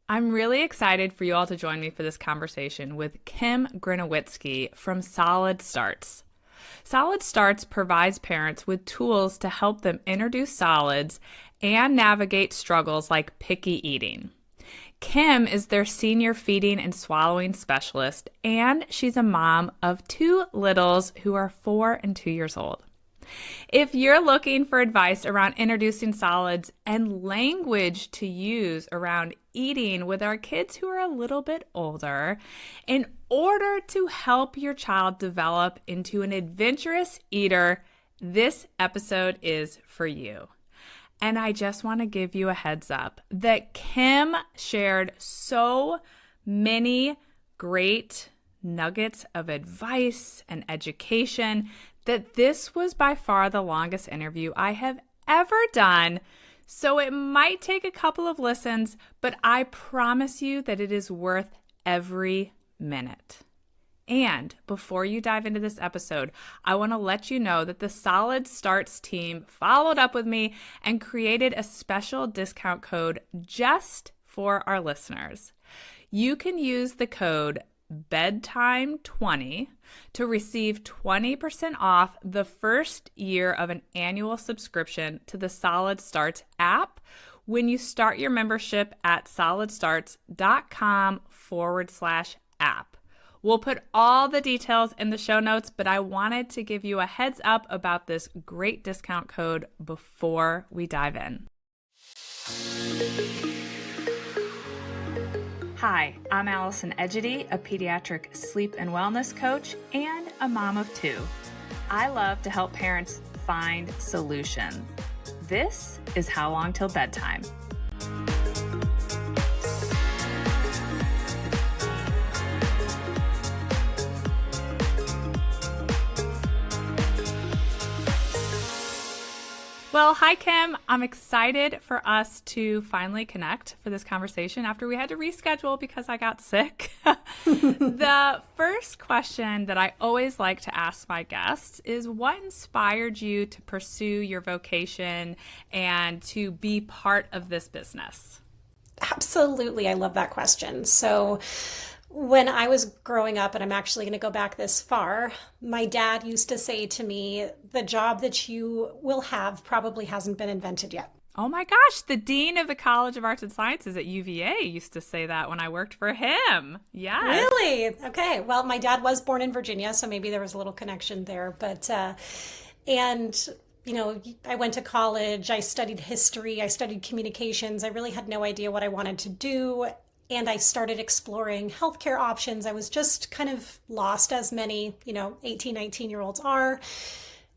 I'm really excited for you all to join me for this conversation with Kim Grenawitzke from Solid Starts. Solid Starts provides parents with tools to help them introduce solids and navigate struggles like picky eating. Kim is their senior feeding and swallowing specialist, and she's a mom of two littles who are 4 and 2 years old. If you're looking for advice around introducing solids and language to use around eating with our kids who are a little bit older, in order to help your child develop into an adventurous eater, this episode is for you. And I just want to give you a heads up that Kim shared so many great nuggets of advice and education that this was by far the longest interview I have ever done. So it might take a couple of listens, but I promise you that it is worth every minute. And before you dive into this episode, I want to let you know that the Solid Starts team followed up with me and created a special discount code just for our listeners. You can use the code bedtime20 to receive 20% off the first year of an annual subscription to the Solid Starts app when you start your membership at solidstarts.com/app. We'll put all the details in the show notes, but I wanted to give you a heads up about this great discount code before we dive in. Hi, I'm Allison and Egidi, a pediatric sleep and wellness coach and a mom of 2. I love to help parents find solutions. This is How Long Till Bedtime. Well, hi, Kim. I'm excited for us to finally connect for this conversation after we had to reschedule because I got sick. The first question that I always like to ask my guests is what inspired you to pursue your vocation and to be part of this business? Absolutely. I love that question. So when I was growing up, and I'm actually going to go back this far, my dad used to say to me, the job that you will have probably hasn't been invented yet. Oh my gosh, the dean of the College of Arts and Sciences at UVA used to say that when I worked for him. Yes. Really? Okay. Well, my dad was born in Virginia, so maybe there was a little connection there. And I went to college, I studied history, I studied communications. I really had no idea what I wanted to do. And I started exploring healthcare options. I was just kind of lost, as many, 18, 19-year-olds are.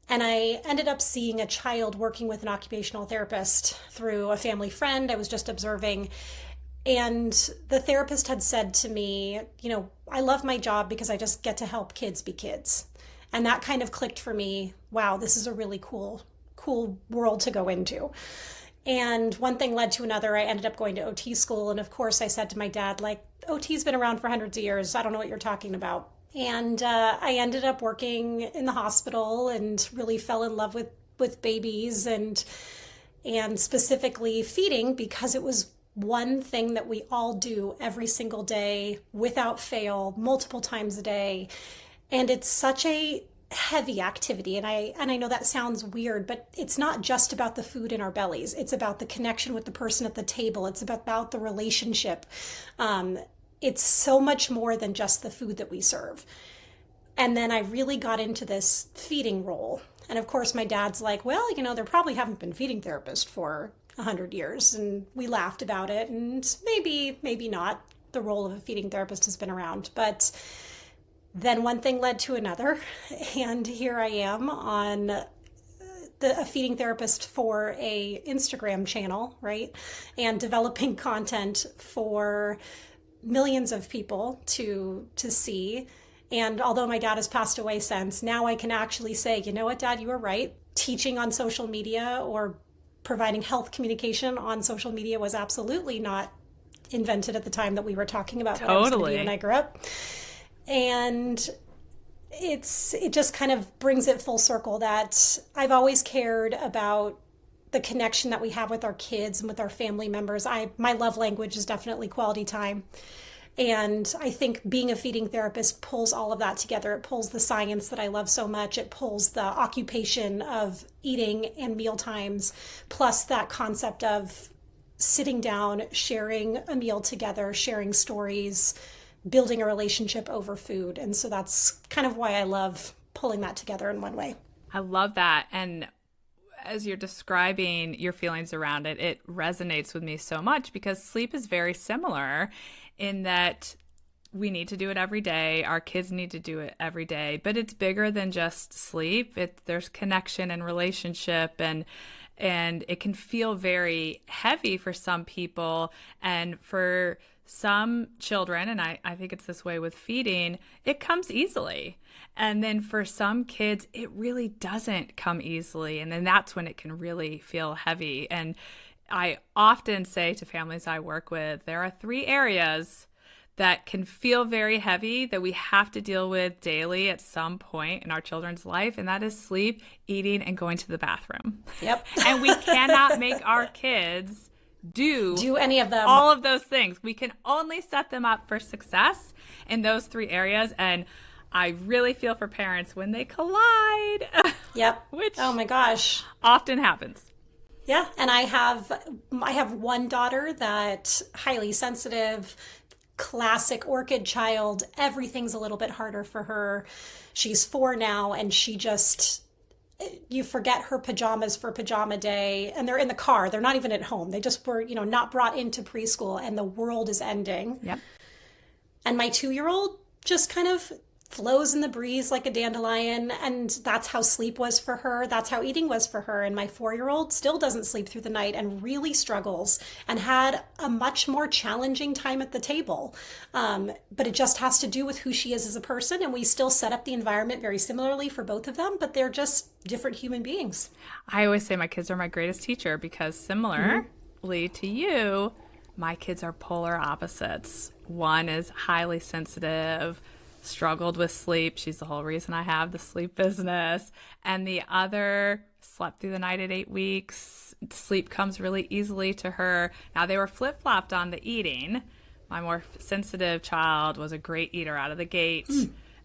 And I ended up seeing a child working with an occupational therapist through a family friend. I was just observing. And the therapist had said to me, I love my job because I just get to help kids be kids. And that kind of clicked for me. Wow, this is a really cool world to go into. And one thing led to another. I ended up going to OT school. And of course, I said to my dad, OT's been around for hundreds of years. I don't know what you're talking about. And I ended up working in the hospital and really fell in love with babies and specifically feeding, because it was one thing that we all do every single day without fail, multiple times a day. And it's such a heavy activity. And I know that sounds weird, but it's not just about the food in our bellies. It's about the connection with the person at the table. It's about the relationship. It's so much more than just the food that we serve. And then I really got into this feeding role. And of course, my dad's like, well, there probably haven't been feeding therapists for 100 years. And we laughed about it. And maybe not. The role of a feeding therapist has been around. But then one thing led to another, and here I am on a feeding therapist for a Instagram channel, right? And developing content for millions of people to see. And although my dad has passed away since, now I can actually say, you know what, Dad, you were right. Teaching on social media or providing health communication on social media was absolutely not invented at the time that we were talking about what I was going to do when I grew up. And it just kind of brings it full circle that I've always cared about the connection that we have with our kids and with our family members. My love language is definitely quality time. And I think being a feeding therapist pulls all of that together. It pulls the science that I love so much. It pulls the occupation of eating and meal times, plus that concept of sitting down, sharing a meal together, sharing stories, building a relationship over food. And so that's kind of why I love pulling that together in one way. I love that. And as you're describing your feelings around it, it resonates with me so much because sleep is very similar in that we need to do it every day. Our kids need to do it every day, but it's bigger than just sleep. There's connection and relationship, and it can feel very heavy for some people, and for some children, and I think it's this way with feeding, it comes easily. And then for some kids, it really doesn't come easily. And then that's when it can really feel heavy. And I often say to families I work with, there are 3 areas that can feel very heavy that we have to deal with daily at some point in our children's life. And that is sleep, eating, and going to the bathroom. Yep. And we cannot make our kids do any of them. All of those things. We can only set them up for success in those 3 areas. And I really feel for parents when they collide. Yep. Which oh my gosh, often happens. Yeah, and I have one daughter that highly sensitive, classic orchid child. Everything's a little bit harder for her. She's 4 now, and she just, you forget her pajamas for pajama day, and they're in the car. They're not even at home. They just were, not brought into preschool, and the world is ending. Yep. And my 2-year-old just kind of flows in the breeze like a dandelion, and that's how sleep was for her. That's how eating was for her. And my 4-year-old still doesn't sleep through the night and really struggles and had a much more challenging time at the table. But it just has to do with who she is as a person, and we still set up the environment very similarly for both of them, but they're just different human beings. I always say my kids are my greatest teacher because similarly to you, my kids are polar opposites. One is highly sensitive, struggled with sleep. She's the whole reason I have the sleep business. And the other slept through the night at 8 weeks. Sleep comes really easily to her. Now, they were flip-flopped on the eating. My more sensitive child was a great eater out of the gate.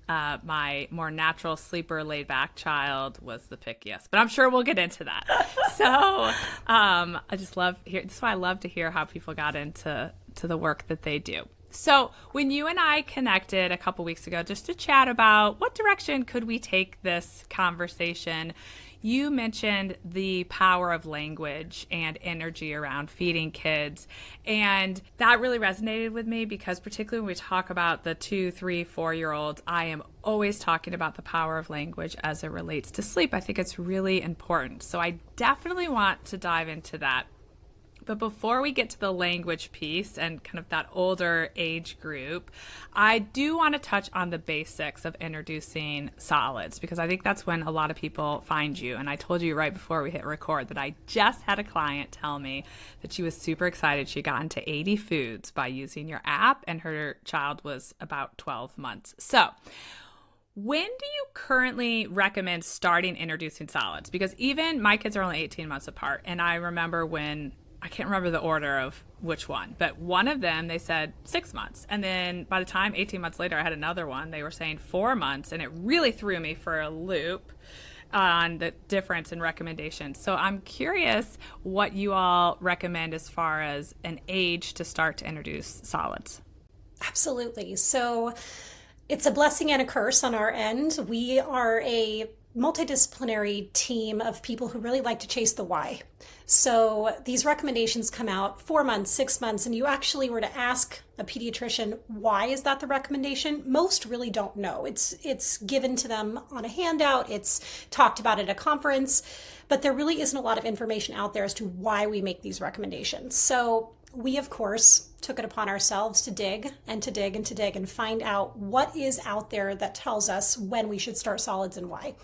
My more natural sleeper, laid-back child was the pickiest. But I'm sure we'll get into that. So I just love this is why I love to hear how people got into the work that they do. So when you and I connected a couple weeks ago just to chat about what direction could we take this conversation, you mentioned the power of language and energy around feeding kids. And that really resonated with me because particularly when we talk about the 2, 3, 4-year-olds, I am always talking about the power of language as it relates to sleep. I think it's really important. So I definitely want to dive into that. But before we get to the language piece and kind of that older age group, I do want to touch on the basics of introducing solids because I think that's when a lot of people find you. And I told you right before we hit record that I just had a client tell me that she was super excited. She got into 80 foods by using your app, and her child was about 12 months. So when do you currently recommend starting introducing solids? Because even my kids are only 18 months apart, and I remember when I can't remember the order of which one, but one of them, they said 6 months. And then by the time 18 months later, I had another one, they were saying 4 months. And it really threw me for a loop on the difference in recommendations. So I'm curious what you all recommend as far as an age to start to introduce solids. Absolutely. So it's a blessing and a curse on our end. We are a multidisciplinary team of people who really like to chase the why. So these recommendations come out 4 months, 6 months, and you actually were to ask a pediatrician, why is that the recommendation? Most really don't know. It's given to them on a handout. It's talked about at a conference, but there really isn't a lot of information out there as to why we make these recommendations. So we, of course, took it upon ourselves to dig and to dig and to dig and find out what is out there that tells us when we should start solids and why.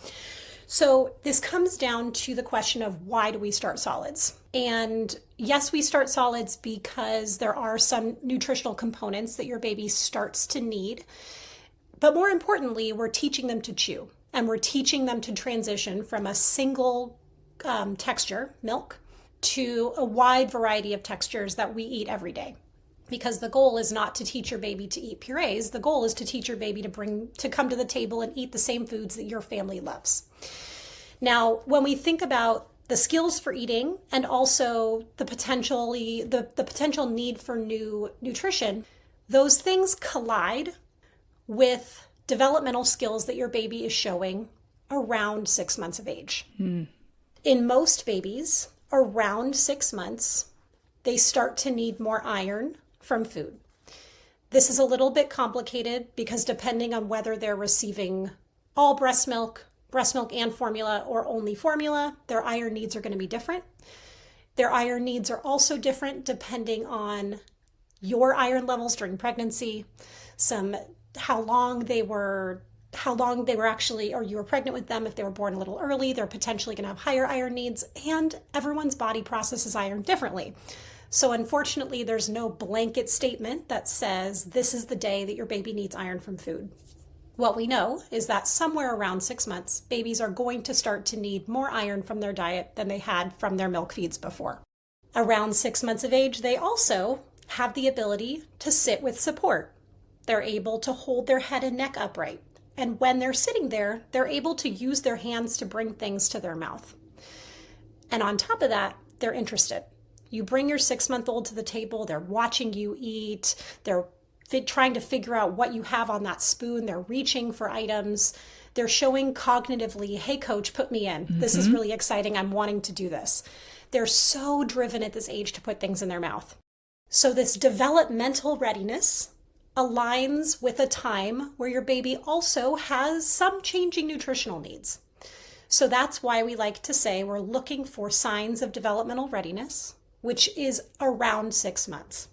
So this comes down to the question of why do we start solids? And yes, we start solids because there are some nutritional components that your baby starts to need. But more importantly, we're teaching them to chew, and we're teaching them to transition from a single texture, milk, to a wide variety of textures that we eat every day. Because the goal is not to teach your baby to eat purees. The goal is to teach your baby to come to the table and eat the same foods that your family loves. Now, when we think about the skills for eating and also the potential need for new nutrition, those things collide with developmental skills that your baby is showing around 6 months of age. In most babies, around 6 months, they start to need more iron from food. This is a little bit complicated because depending on whether they're receiving all breast milk and formula, or only formula, their iron needs are going to be different. Their iron needs are also different depending on your iron levels during pregnancy, how long they were actually, or you were pregnant with them. If they were born a little early, they're potentially going to have higher iron needs, and everyone's body processes iron differently. So unfortunately, there's no blanket statement that says this is the day that your baby needs iron from food. What we know is that somewhere around 6 months, babies are going to start to need more iron from their diet than they had from their milk feeds before. Around 6 months of age, they also have the ability to sit with support. They're able to hold their head and neck upright. And when they're sitting there, they're able to use their hands to bring things to their mouth. And on top of that, they're interested. You bring your 6-month-old to the table, they're watching you eat, they're trying to figure out what you have on that spoon, they're reaching for items, they're showing cognitively, hey coach, put me in. This is really exciting, I'm wanting to do this. They're so driven at this age to put things in their mouth. So this developmental readiness aligns with a time where your baby also has some changing nutritional needs. So that's why we like to say we're looking for signs of developmental readiness, which is around 6 months.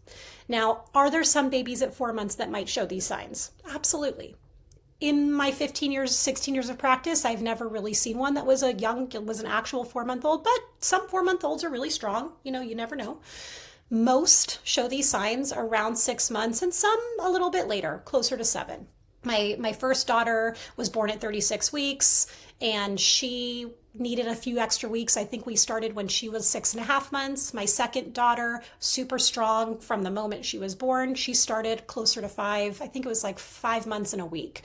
Now, are there some babies at 4 months that might show these signs? Absolutely. In my 16 years of practice, I've never really seen one that was an actual 4-month-old, but some 4-month-olds are really strong. You never know. Most show these signs around 6 months and some a little bit later, closer to 7. My first daughter was born at 36 weeks and she needed a few extra weeks. I think we started when she was 6.5 months. My second daughter, super strong from the moment she was born. She started closer to 5. I think it was like 5 months and a week.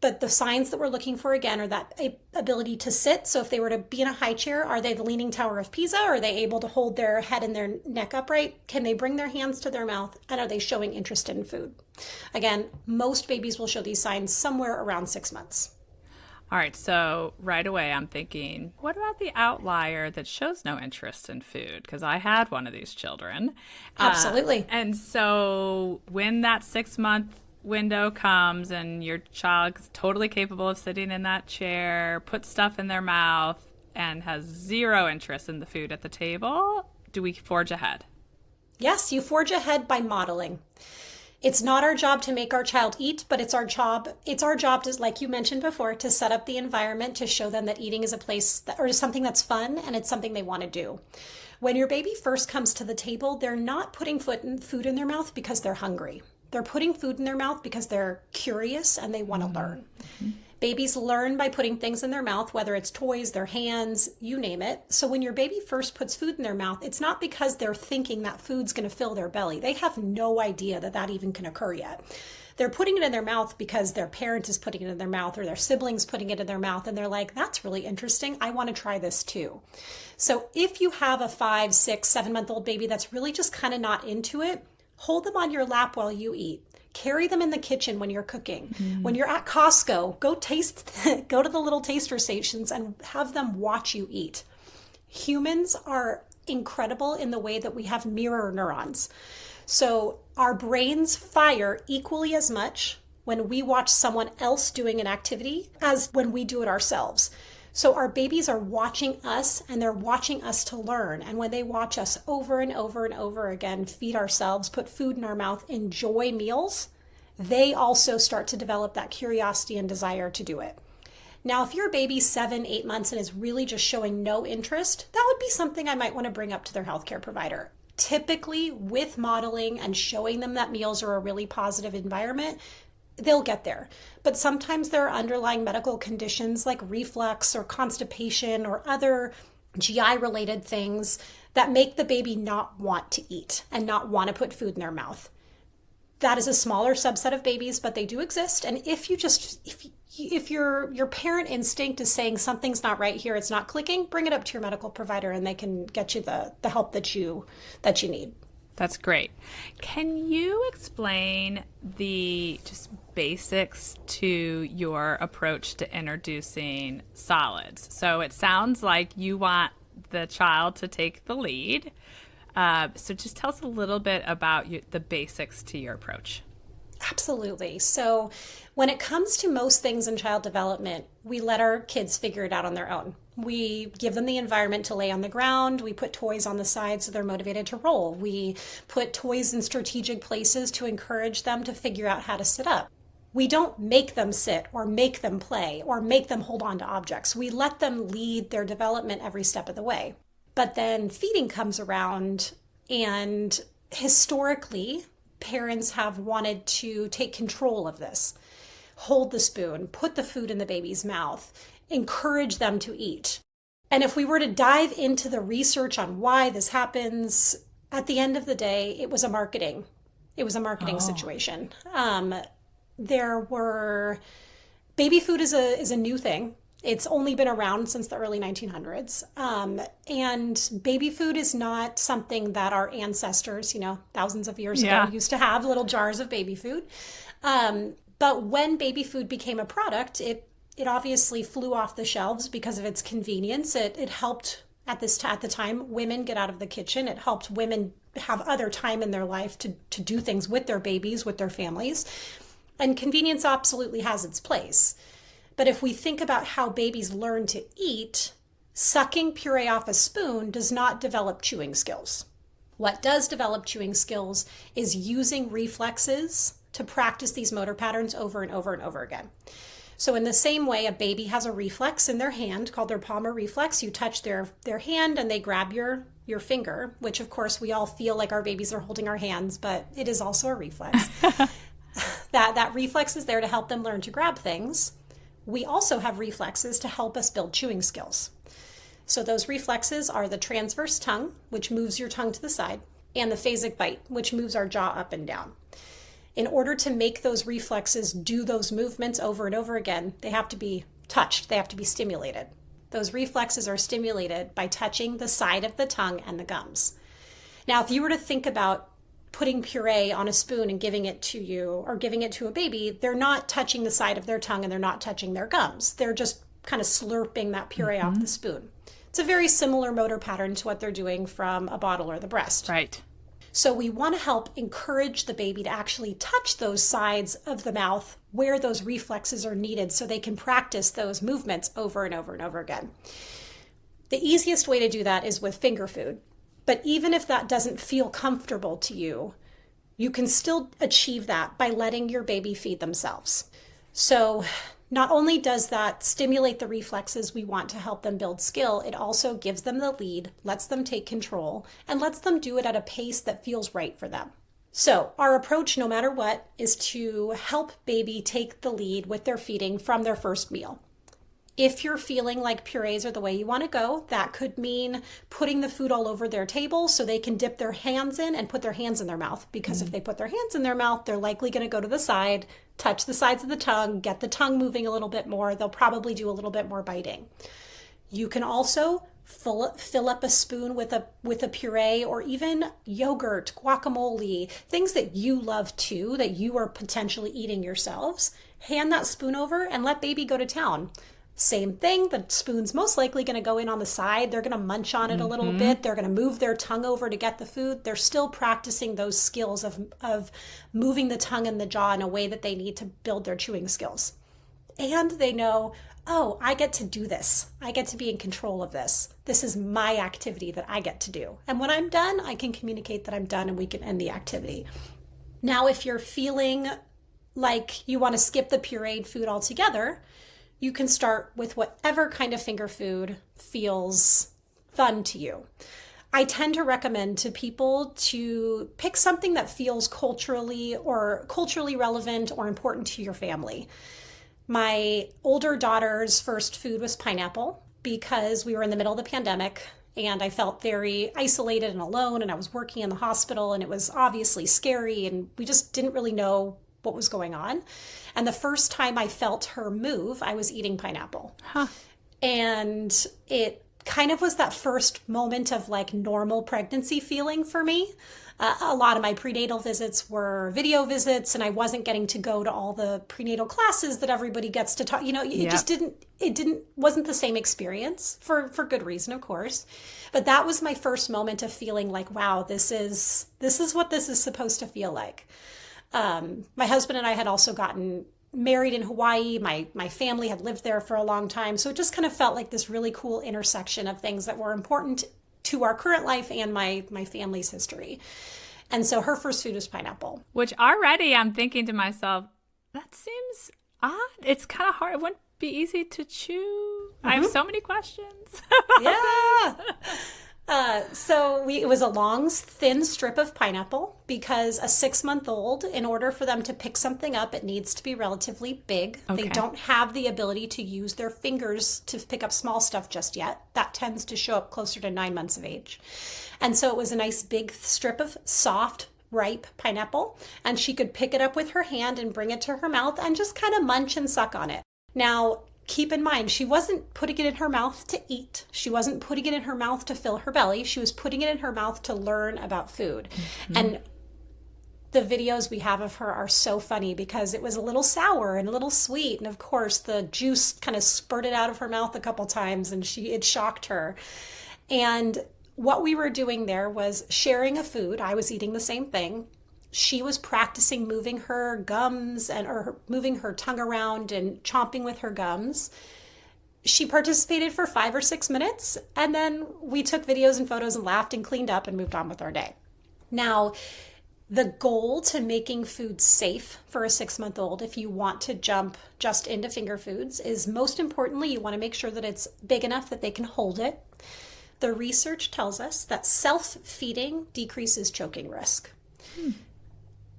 But the signs that we're looking for, again, are that ability to sit. So if they were to be in a high chair, are they the Leaning Tower of Pisa? Are they able to hold their head and their neck upright? Can they bring their hands to their mouth? And are they showing interest in food? Again, most babies will show these signs somewhere around 6 months. All right, so right away I'm thinking, what about the outlier that shows no interest in food? Because I had one of these children. Absolutely. And so when that 6-month window comes and your child is totally capable of sitting in that chair, puts stuff in their mouth, and has zero interest in the food at the table, do we forge ahead? Yes, you forge ahead by modeling. It's not our job to make our child eat, but it's our job to, like you mentioned before, to set up the environment to show them that eating is a place or something that's fun and it's something they want to do. When your baby first comes to the table, they're not putting food in their mouth because they're hungry. They're putting food in their mouth because they're curious and they want to learn. Babies learn by putting things in their mouth, whether it's toys, their hands, you name it. So when your baby first puts food in their mouth, it's not because they're thinking that food's going to fill their belly. They have no idea that even can occur yet. They're putting it in their mouth because their parent is putting it in their mouth or their siblings putting it in their mouth. And they're like, that's really interesting. I want to try this too. So if you have a 5, 6, 7-month-old baby that's really just kind of not into it, hold them on your lap while you eat. Carry them in the kitchen when you're cooking. When you're at Costco, go to the little taster stations and have them watch you eat. Humans are incredible in the way that we have mirror neurons. So our brains fire equally as much when we watch someone else doing an activity as when we do it ourselves. So our babies are watching us and they're watching us to learn. And when they watch us over and over and over again, feed ourselves, put food in our mouth, enjoy meals, they also start to develop that curiosity and desire to do it. Now, if your baby's 7, 8 months and is really just showing no interest, that would be something I might want to bring up to their healthcare provider. Typically, with modeling and showing them that meals are a really positive environment, they'll get there. But sometimes there are underlying medical conditions like reflux or constipation or other GI related things that make the baby not want to eat and not want to put food in their mouth. That is a smaller subset of babies, but they do exist. And if your parent instinct is saying something's not right here, it's not clicking, bring it up to your medical provider and they can get you the help that you need. That's great. Can you explain the just basics to your approach to introducing solids? So it sounds like you want the child to take the lead. So just tell us a little bit about the basics to your approach. Absolutely. So when it comes to most things in child development, we let our kids figure it out on their own. We give them the environment to lay on the ground. We put toys on the side so they're motivated to roll. We put toys in strategic places to encourage them to figure out how to sit up. We don't make them sit or make them play or make them hold on to objects. We let them lead their development every step of the way. But then feeding comes around, and historically, parents have wanted to take control of this. Hold the spoon, put the food in the baby's mouth, encourage them to eat. And if we were to dive into the research on why this happens, at the end of the day, it was a marketing situation. Baby food is a new thing. It's only been around since the early 1900s. And baby food is not something that our ancestors, thousands of years ago, used to have little jars of baby food. But when baby food became a product, it obviously flew off the shelves because of its convenience. It helped at the time women get out of the kitchen. It helped women have other time in their life to do things with their babies, with their families. And convenience absolutely has its place. But if we think about how babies learn to eat, sucking puree off a spoon does not develop chewing skills. What does develop chewing skills is using reflexes to practice these motor patterns over and over and over again. So in the same way, a baby has a reflex in their hand called their palmar reflex. You touch their hand and they grab your finger, which of course we all feel like our babies are holding our hands, but it is also a reflex. That reflex is there to help them learn to grab things. We also have reflexes to help us build chewing skills. So those reflexes are the transverse tongue, which moves your tongue to the side, and the phasic bite, which moves our jaw up and down. In order to make those reflexes do those movements over and over again, they have to be touched, they have to be stimulated. Those reflexes are stimulated by touching the side of the tongue and the gums. Now, if you were to think about putting puree on a spoon and giving it to you or giving it to a baby, they're not touching the side of their tongue and they're not touching their gums. They're just kind of slurping that puree off the spoon. It's a very similar motor pattern to what they're doing from a bottle or the breast. Right. So we want to help encourage the baby to actually touch those sides of the mouth where those reflexes are needed so they can practice those movements over and over and over again. The easiest way to do that is with finger food. But even if that doesn't feel comfortable to you, you can still achieve that by letting your baby feed themselves. So not only does that stimulate the reflexes we want to help them build skill, it also gives them the lead, lets them take control, and lets them do it at a pace that feels right for them. So our approach, no matter what, is to help baby take the lead with their feeding from their first meal. If you're feeling like purees are the way you want to go, that could mean putting the food all over their table so they can dip their hands in and put their hands in their mouth. Because if they put their hands in their mouth, they're likely going to go to the side, touch the sides of the tongue, get the tongue moving a little bit more. They'll probably do a little bit more biting. You can also fill up a spoon with a puree or even yogurt, guacamole, things that you love too, that you are potentially eating yourselves. Hand that spoon over and let baby go to town. Same thing, the spoon's most likely going to go in on the side. They're going to munch on it a little bit. They're going to move their tongue over to get the food. They're still practicing those skills of moving the tongue and the jaw in a way that they need to build their chewing skills. And they know, oh, I get to do this. I get to be in control of this. This is my activity that I get to do. And when I'm done, I can communicate that I'm done and we can end the activity. Now, if you're feeling like you want to skip the pureed food altogether, you can start with whatever kind of finger food feels fun to you. I tend to recommend to people to pick something that feels culturally relevant or important to your family. My older daughter's first food was pineapple. because we were in the middle of the pandemic and I felt very isolated and alone, and I was working in the hospital, and it was obviously scary, and we just didn't really know what was going on. And the first time I felt her move, I was eating pineapple. Huh. And it kind of was that first moment of like normal pregnancy feeling for me. A lot of my prenatal visits were video visits, and I wasn't getting to go to all the prenatal classes that everybody gets to talk. It just wasn't the same experience for good reason, of course. But that was my first moment of feeling like, wow, this is what this is supposed to feel like. My husband and I had also gotten married in Hawaii. My family had lived there for a long time. So it just kind of felt like this really cool intersection of things that were important to our current life and my family's history. And so her first food was pineapple. Which already I'm thinking to myself, that seems odd. It's kind of hard. It wouldn't be easy to chew. Mm-hmm. I have so many questions. Yeah. It was a long, thin strip of pineapple, because a 6-month-old, in order for them to pick something up, it needs to be relatively big. Okay. They don't have the ability to use their fingers to pick up small stuff just yet. That tends to show up closer to 9 months of age. And so it was a nice big strip of soft, ripe pineapple, and she could pick it up with her hand and bring it to her mouth and just kind of munch and suck on it. Now, keep in mind, she wasn't putting it in her mouth to eat. She wasn't putting it in her mouth to fill her belly. She was putting it in her mouth to learn about food. Mm-hmm. And the videos we have of her are so funny, because it was a little sour and a little sweet. And of course, the juice kind of spurted out of her mouth a couple times, and it shocked her. And what we were doing there was sharing a food. I was eating the same thing. She was practicing moving her gums or moving her tongue around and chomping with her gums. She participated for 5 or 6 minutes, and then we took videos and photos and laughed and cleaned up and moved on with our day. Now, the goal to making food safe for a 6-month-old, if you want to jump just into finger foods, is most importantly, you want to make sure that it's big enough that they can hold it. The research tells us that self-feeding decreases choking risk.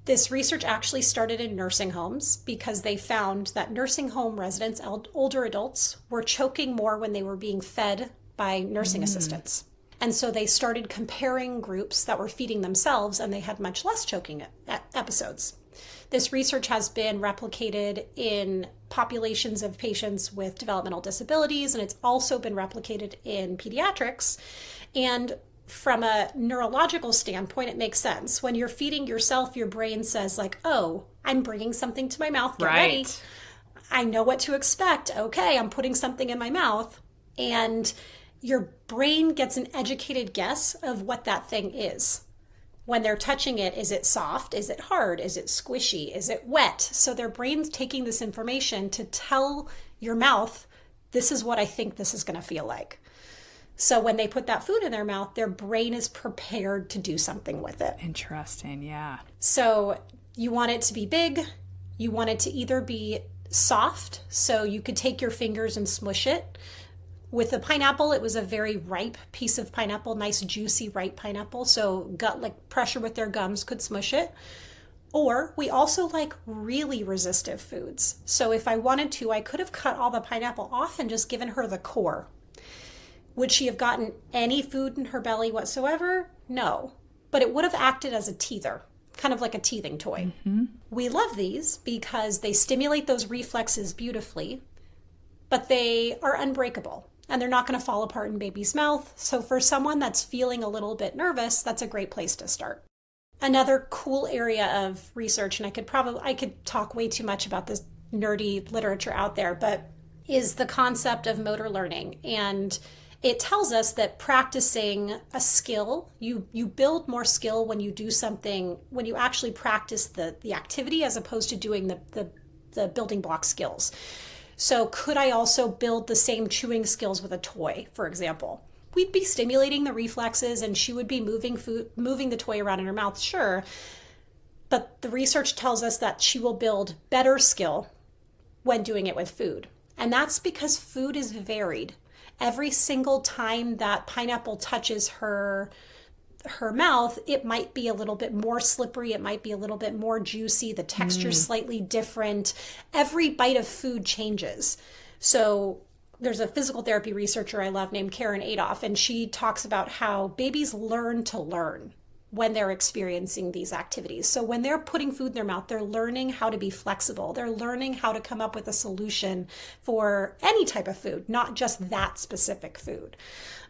This research actually started in nursing homes, because they found that nursing home residents, older adults, were choking more when they were being fed by nursing assistants. And so they started comparing groups that were feeding themselves, and they had much less choking episodes. This research has been replicated in populations of patients with developmental disabilities, and it's also been replicated in pediatrics. And from a neurological standpoint, it makes sense. When you're feeding yourself, your brain says like, oh, I'm bringing something to my mouth. Get ready. I know what to expect. Okay, I'm putting something in my mouth. And your brain gets an educated guess of what that thing is. When they're touching it, is it soft? Is it hard? Is it squishy? Is it wet? So their brain's taking this information to tell your mouth, this is what I think this is going to feel like. So when they put that food in their mouth, their brain is prepared to do something with it. Interesting, yeah. So you want it to be big. You want it to either be soft, so you could take your fingers and smush it. With the pineapple, it was a very ripe piece of pineapple, nice, juicy, ripe pineapple. So pressure with their gums could smush it. Or we also like really resistive foods. So if I wanted to, I could have cut all the pineapple off and just given her the core. Would she have gotten any food in her belly whatsoever? No. But it would have acted as a teether, kind of like a teething toy. Mm-hmm. We love these because they stimulate those reflexes beautifully, but they are unbreakable, and they're not going to fall apart in baby's mouth. So for someone that's feeling a little bit nervous, that's a great place to start. Another cool area of research, and I could talk way too much about this nerdy literature out there, but is the concept of motor learning. And it tells us that practicing a skill, you build more skill when you do something, when you actually practice the activity as opposed to doing the building block skills. So could I also build the same chewing skills with a toy, for example? We'd be stimulating the reflexes, and she would be moving the toy around in her mouth, sure. But the research tells us that she will build better skill when doing it with food. And that's because food is varied. Every single time that pineapple touches her mouth, it might be a little bit more slippery. It might be a little bit more juicy. The texture's slightly different. Every bite of food changes. So there's a physical therapy researcher I love named Karen Adolph, and she talks about how babies learn to learn when they're experiencing these activities. So when they're putting food in their mouth, they're learning how to be flexible. They're learning how to come up with a solution for any type of food, not just that specific food.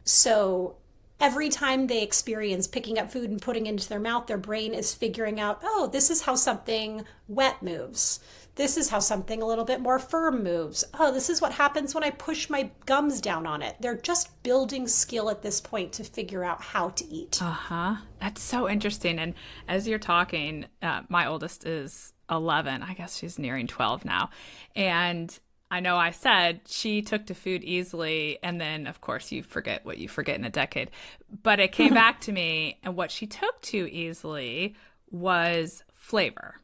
So every time they experience picking up food and putting it into their mouth, their brain is figuring out, oh, this is how something wet moves. This is how something a little bit more firm moves. Oh, this is what happens when I push my gums down on it. They're just building skill at this point to figure out how to eat. Uh-huh. That's so interesting. And as you're talking, my oldest is 11. I guess she's nearing 12 now. And I know I said she took to food easily. And then, of course, you forget what you forget in a decade. But it came back to me. And what she took to easily was flavor.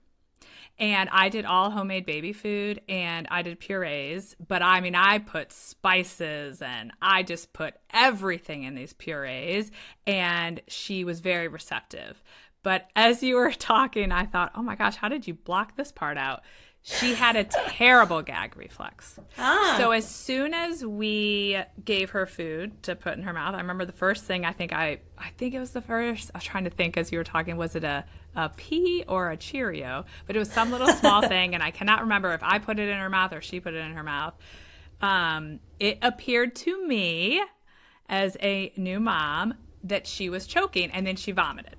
And I did all homemade baby food and I did purees, but I mean, I put spices and I just put everything in these purees, and she was very receptive. But as you were talking, I thought, oh my gosh, how did you block this part out? She had a terrible gag reflex. So as soon as we gave her food to put in her mouth, I remember the first thing I think it was the first, I was trying to think as you were talking, was it a pea or a Cheerio? But it was some little small thing, and I cannot remember if I put it in her mouth or she put it in her mouth. It appeared to me as a new mom that she was choking, and then she vomited.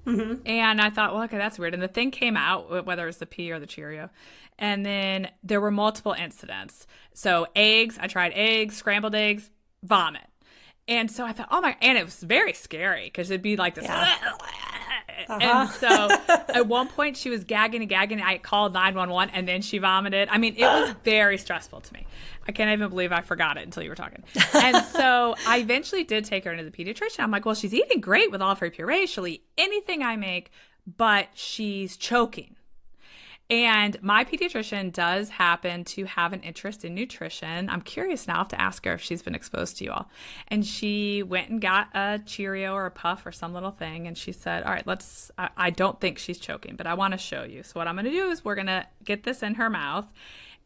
Mm-hmm. And I thought, well, okay, that's weird. And the thing came out, whether it's the pea or the Cheerio. And then there were multiple incidents. So eggs, I tried eggs, scrambled eggs, vomit. And so I thought, oh my, and it was very scary because it'd be like this. Yeah. And so at one point she was gagging and gagging. I called 911 and then she vomited. I mean, it was very stressful to me. I can't even believe I forgot it until you were talking. And so I eventually did take her into the pediatrician. I'm like, well, she's eating great with all of her purees. She'll eat anything I make, but she's choking. And my pediatrician does happen to have an interest in nutrition. I'm curious now to ask her if she's been exposed to you all. And she went and got a Cheerio or a Puff or some little thing. And she said, all right, I don't think she's choking, but I want to show you. So what I'm going to do is we're going to get this in her mouth.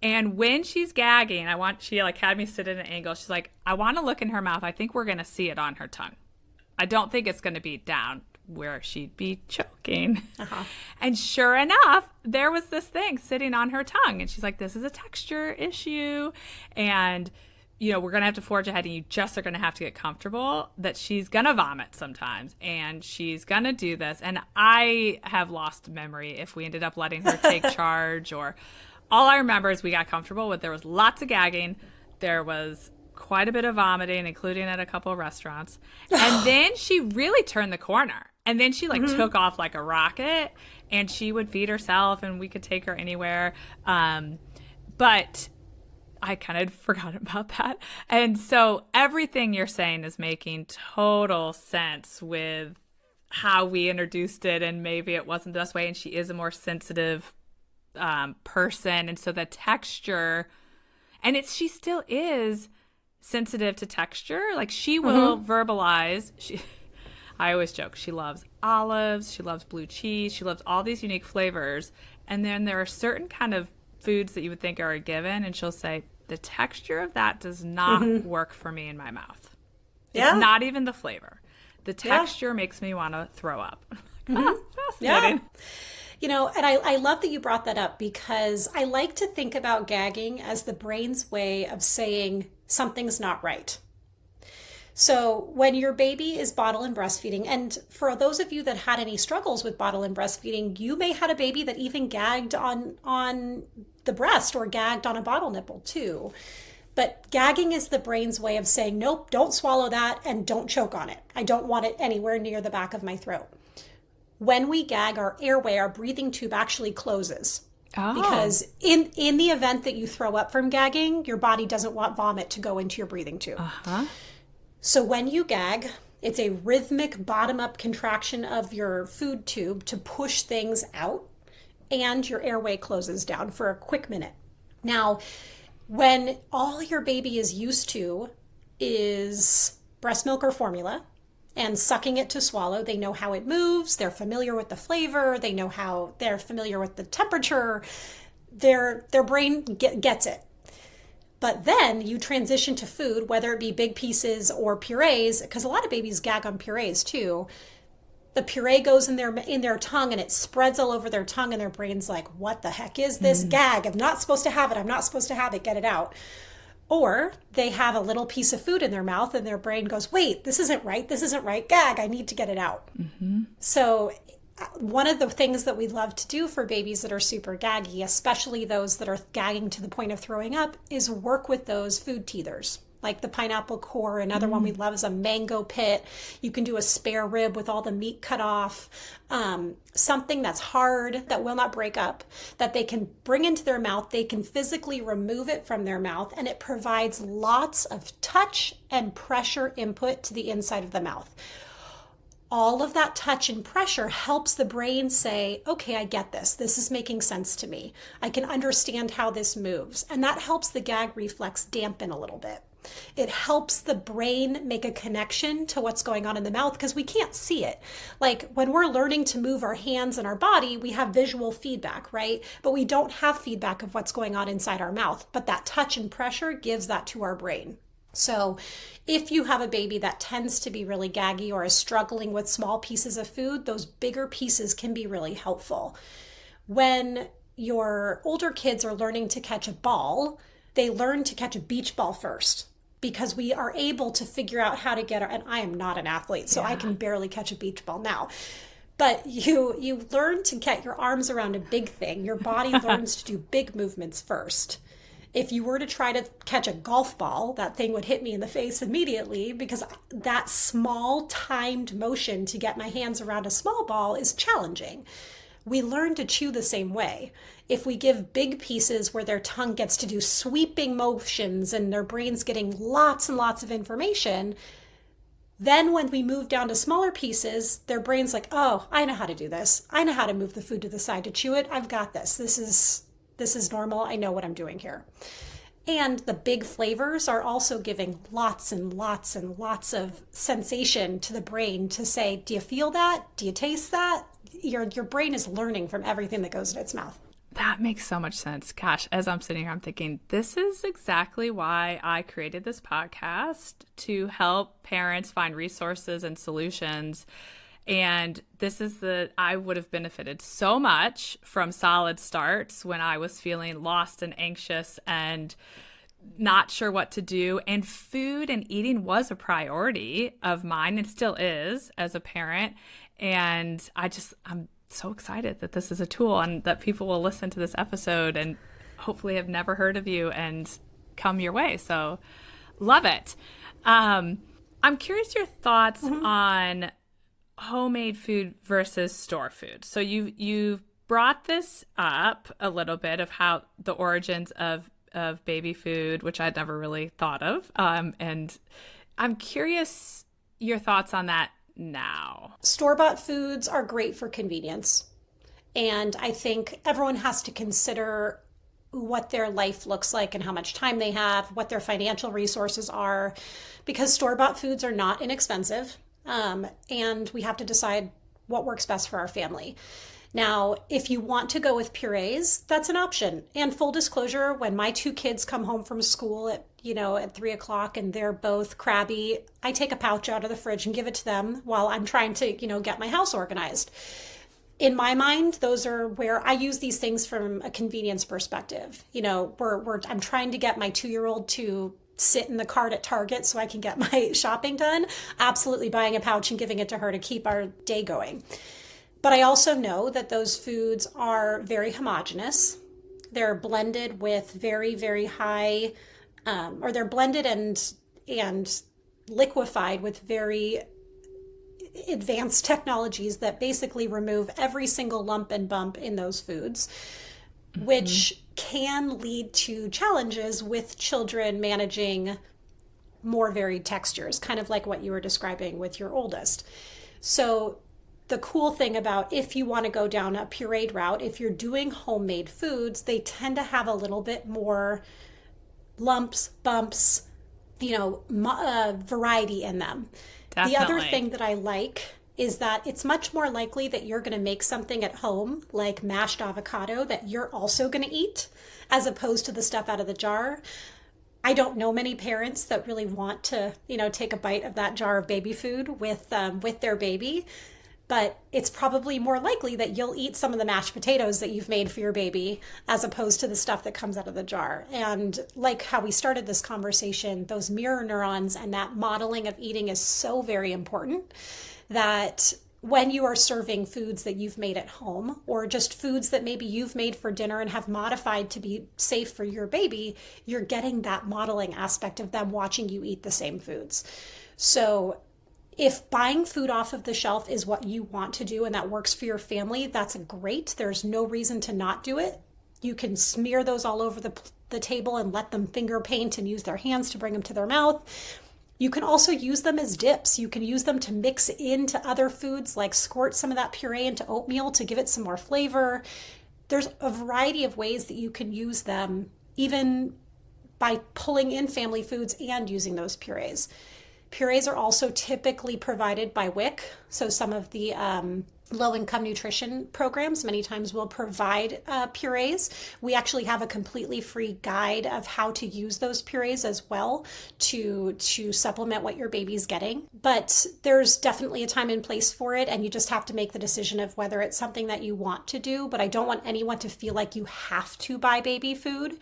And when she's gagging, she like had me sit at an angle. She's like, I want to look in her mouth. I think we're going to see it on her tongue. I don't think it's going to be down where she'd be choking. Uh-huh. And sure enough, there was this thing sitting on her tongue. And she's like, this is a texture issue. And, you know, we're going to have to forge ahead, and you just are going to have to get comfortable that she's going to vomit sometimes. And she's going to do this. And I have lost memory if we ended up letting her take charge, or all I remember is we got comfortable with, there was lots of gagging. There was quite a bit of vomiting, including at a couple of restaurants. And then she really turned the corner. And then she took off like a rocket, and she would feed herself and we could take her anywhere. But I kind of forgot about that. And so everything you're saying is making total sense with how we introduced it, and maybe it wasn't the best way. And she is a more sensitive person. And so the texture, and she still is sensitive to texture. Like she will verbalize. I always joke, she loves olives, she loves blue cheese, she loves all these unique flavors. And then there are certain kind of foods that you would think are a given, and she'll say, the texture of that does not work for me in my mouth. Yeah. It's not even the flavor. The texture makes me want to throw up. Fascinating. Yeah. You know, and I love that you brought that up, because I like to think about gagging as the brain's way of saying something's not right. So when your baby is bottle and breastfeeding, and for those of you that had any struggles with bottle and breastfeeding, you may had a baby that even gagged on the breast or gagged on a bottle nipple too. But gagging is the brain's way of saying, nope, don't swallow that and don't choke on it. I don't want it anywhere near the back of my throat. When we gag, our airway, our breathing tube actually closes. Oh. Because in the event that you throw up from gagging, your body doesn't want vomit to go into your breathing tube. Uh-huh. So when you gag, it's a rhythmic bottom-up contraction of your food tube to push things out, and your airway closes down for a quick minute. Now, when all your baby is used to is breast milk or formula and sucking it to swallow, they know how it moves, they're familiar with the flavor, they're familiar with the temperature, their brain gets it. But then you transition to food, whether it be big pieces or purees, because a lot of babies gag on purees too. The puree goes in their tongue and it spreads all over their tongue, and their brain's like, what the heck is this? Gag. I'm not supposed to have it. I'm not supposed to have it. Get it out. Or they have a little piece of food in their mouth and their brain goes, wait, this isn't right. This isn't right. Gag. I need to get it out. So one of the things that we love to do for babies that are super gaggy, especially those that are gagging to the point of throwing up, is work with those food teethers. Like the pineapple core. Another one we love is a mango pit. You can do a spare rib with all the meat cut off. Something that's hard, that will not break up, that they can bring into their mouth. They can physically remove it from their mouth, and it provides lots of touch and pressure input to the inside of the mouth. All of that touch and pressure helps the brain say, okay, I get this. This is making sense to me. I can understand how this moves. And that helps the gag reflex dampen a little bit. It helps the brain make a connection to what's going on in the mouth because we can't see it. Like when we're learning to move our hands and our body, we have visual feedback, right? But we don't have feedback of what's going on inside our mouth. But that touch and pressure gives that to our brain. So if you have a baby that tends to be really gaggy or is struggling with small pieces of food, those bigger pieces can be really helpful. When your older kids are learning to catch a ball, they learn to catch a beach ball first because we are able to figure out how to get and I am not an athlete, so I can barely catch a beach ball now. But you learn to get your arms around a big thing. Your body learns to do big movements first. If you were to try to catch a golf ball, that thing would hit me in the face immediately because that small timed motion to get my hands around a small ball is challenging. We learn to chew the same way. If we give big pieces where their tongue gets to do sweeping motions and their brain's getting lots and lots of information, then when we move down to smaller pieces, their brain's like, oh, I know how to do this. I know how to move the food to the side to chew it. I've got this. This is normal. I know what I'm doing here. And the big flavors are also giving lots and lots and lots of sensation to the brain to say, do you feel that? Do you taste that? Your brain is learning from everything that goes in its mouth. That makes so much sense. Gosh, as I'm sitting here, I'm thinking, this is exactly why I created this podcast, to help parents find resources and solutions. And I would have benefited so much from Solid Starts when I was feeling lost and anxious and not sure what to do. And food and eating was a priority of mine and still is as a parent. And I'm so excited that this is a tool and that people will listen to this episode and hopefully have never heard of you and come your way. So love it. I'm curious your thoughts on homemade food versus store food. So you've brought this up a little bit of how the origins of baby food, which I'd never really thought of. And I'm curious your thoughts on that now. Store-bought foods are great for convenience. And I think everyone has to consider what their life looks like and how much time they have, what their financial resources are, because store-bought foods are not inexpensive. And we have to decide what works best for our family. Now, if you want to go with purees, that's an option. And full disclosure, when my two kids come home from school at 3:00 and they're both crabby, I take a pouch out of the fridge and give it to them while I'm trying to, get my house organized. In my mind, those are where I use these things from a convenience perspective. I'm trying to get my 2-year-old to sit in the cart at Target so I can get my shopping done. Absolutely buying a pouch and giving it to her to keep our day going. But I also know that those foods are very homogeneous. They're blended with very, very high, or they're blended and liquefied with very advanced technologies that basically remove every single lump and bump in those foods, which can lead to challenges with children managing more varied textures, kind of like what you were describing with your oldest. So the cool thing about if you want to go down a pureed route, if you're doing homemade foods, they tend to have a little bit more lumps, bumps, variety in them. Definitely. The other thing that I like is that it's much more likely that you're going to make something at home, like mashed avocado, that you're also going to eat, as opposed to the stuff out of the jar. I don't know many parents that really want to, take a bite of that jar of baby food with their baby. But it's probably more likely that you'll eat some of the mashed potatoes that you've made for your baby as opposed to the stuff that comes out of the jar. And like how we started this conversation, those mirror neurons and that modeling of eating is so very important that when you are serving foods that you've made at home or just foods that maybe you've made for dinner and have modified to be safe for your baby, you're getting that modeling aspect of them watching you eat the same foods. So if buying food off of the shelf is what you want to do and that works for your family, that's great. There's no reason to not do it. You can smear those all over the table and let them finger paint and use their hands to bring them to their mouth. You can also use them as dips. You can use them to mix into other foods, like squirt some of that puree into oatmeal to give it some more flavor. There's a variety of ways that you can use them, even by pulling in family foods and using those purees. Purees are also typically provided by WIC. So some of the low-income nutrition programs many times will provide purees. We actually have a completely free guide of how to use those purees as well to supplement what your baby's getting. But there's definitely a time and place for it, and you just have to make the decision of whether it's something that you want to do. But I don't want anyone to feel like you have to buy baby food.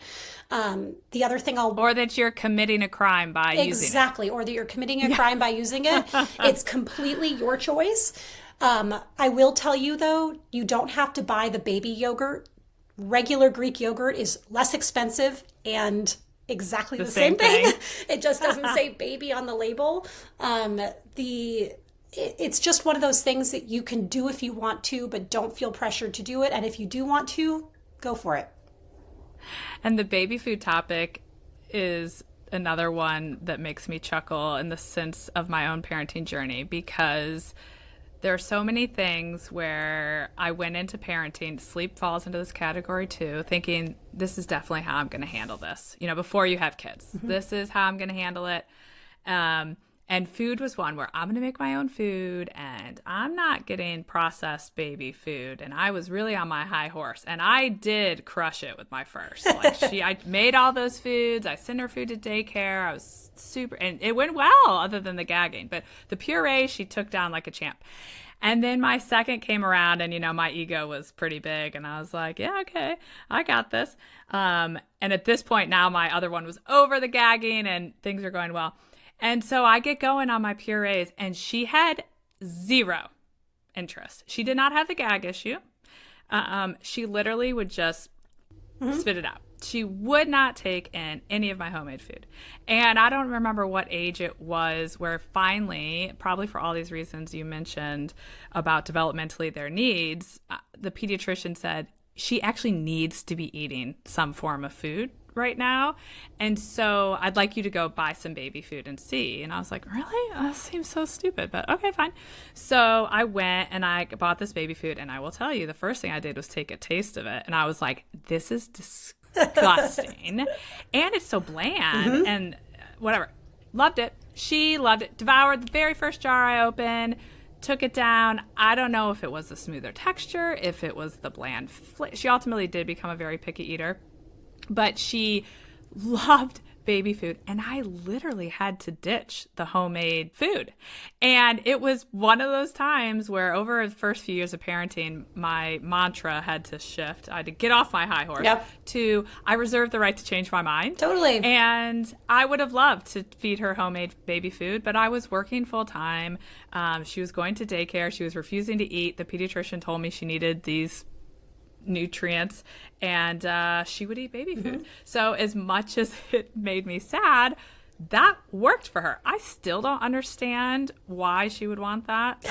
The other thing or that you're committing a crime by using it. Exactly, or that you're committing a crime by using it. It's completely your choice. I will tell you, though, you don't have to buy the baby yogurt. Regular Greek yogurt is less expensive and exactly the same thing. It just doesn't say baby on the label. It's just one of those things that you can do if you want to, but don't feel pressured to do it. And if you do want to, go for it. And the baby food topic is another one that makes me chuckle in the sense of my own parenting journey, because there are so many things where I went into parenting, sleep falls into this category too, thinking this is definitely how I'm going to handle this. Before you have kids, this is how I'm going to handle it. And food was one where I'm going to make my own food and I'm not getting processed baby food. And I was really on my high horse, and I did crush it with my first. I made all those foods. I sent her food to daycare. I was super, and it went well other than the gagging, but the puree, she took down like a champ. And then my second came around and, my ego was pretty big and I was like, yeah, okay, I got this. And at this point now my other one was over the gagging and things are going well. And so I get going on my purees, and she had zero interest. She did not have the gag issue. She literally would just spit it out. She would not take in any of my homemade food. And I don't remember what age it was where finally, probably for all these reasons you mentioned about developmentally their needs, the pediatrician said she actually needs to be eating some form of food right now. And so I'd like you to go buy some baby food and see. And I was like, really? That seems so stupid, but okay, fine. So I went and I bought this baby food, and I will tell you, the first thing I did was take a taste of it. And I was like, this is disgusting. And it's so bland and whatever. Loved it. She loved it. Devoured the very first jar I opened, took it down. I don't know if it was the smoother texture, if it was the bland she ultimately did become a very picky eater. But she loved baby food, and I literally had to ditch the homemade food. And it was one of those times where over the first few years of parenting, my mantra had to shift. I had to get off my high horse to I reserve the right to change my mind. Totally. And I would have loved to feed her homemade baby food, but I was working full time. She was going to daycare. She was refusing to eat. The pediatrician told me she needed these nutrients, and she would eat baby food. So as much as it made me sad, that worked for her. I still don't understand why she would want that,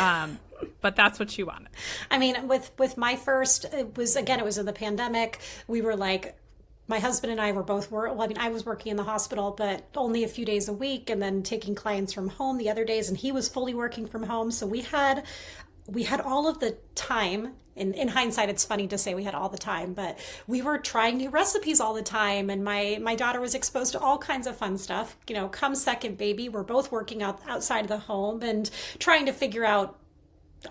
but that's what she wanted. I mean, with my first, it was in the pandemic. We were like, my husband and I were both I was working in the hospital, but only a few days a week, and then taking clients from home the other days, and he was fully working from home. So we had all of the time. In hindsight, it's funny to say we had all the time, but we were trying new recipes all the time. And my daughter was exposed to all kinds of fun stuff. Come second baby, we're both working outside of the home and trying to figure out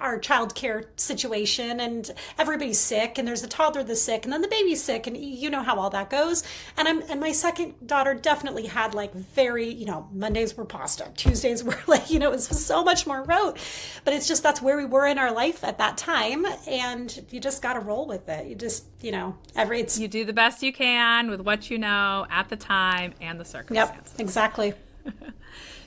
our childcare situation, and everybody's sick, and there's a toddler that's sick, and then the baby's sick, and you know how all that goes. And my second daughter definitely had like very, Mondays were pasta, Tuesdays were like, it was so much more rote. But it's just that's where we were in our life at that time, and you just got to roll with it. You just, you do the best you can with what you know at the time and the circumstances. Yep, exactly.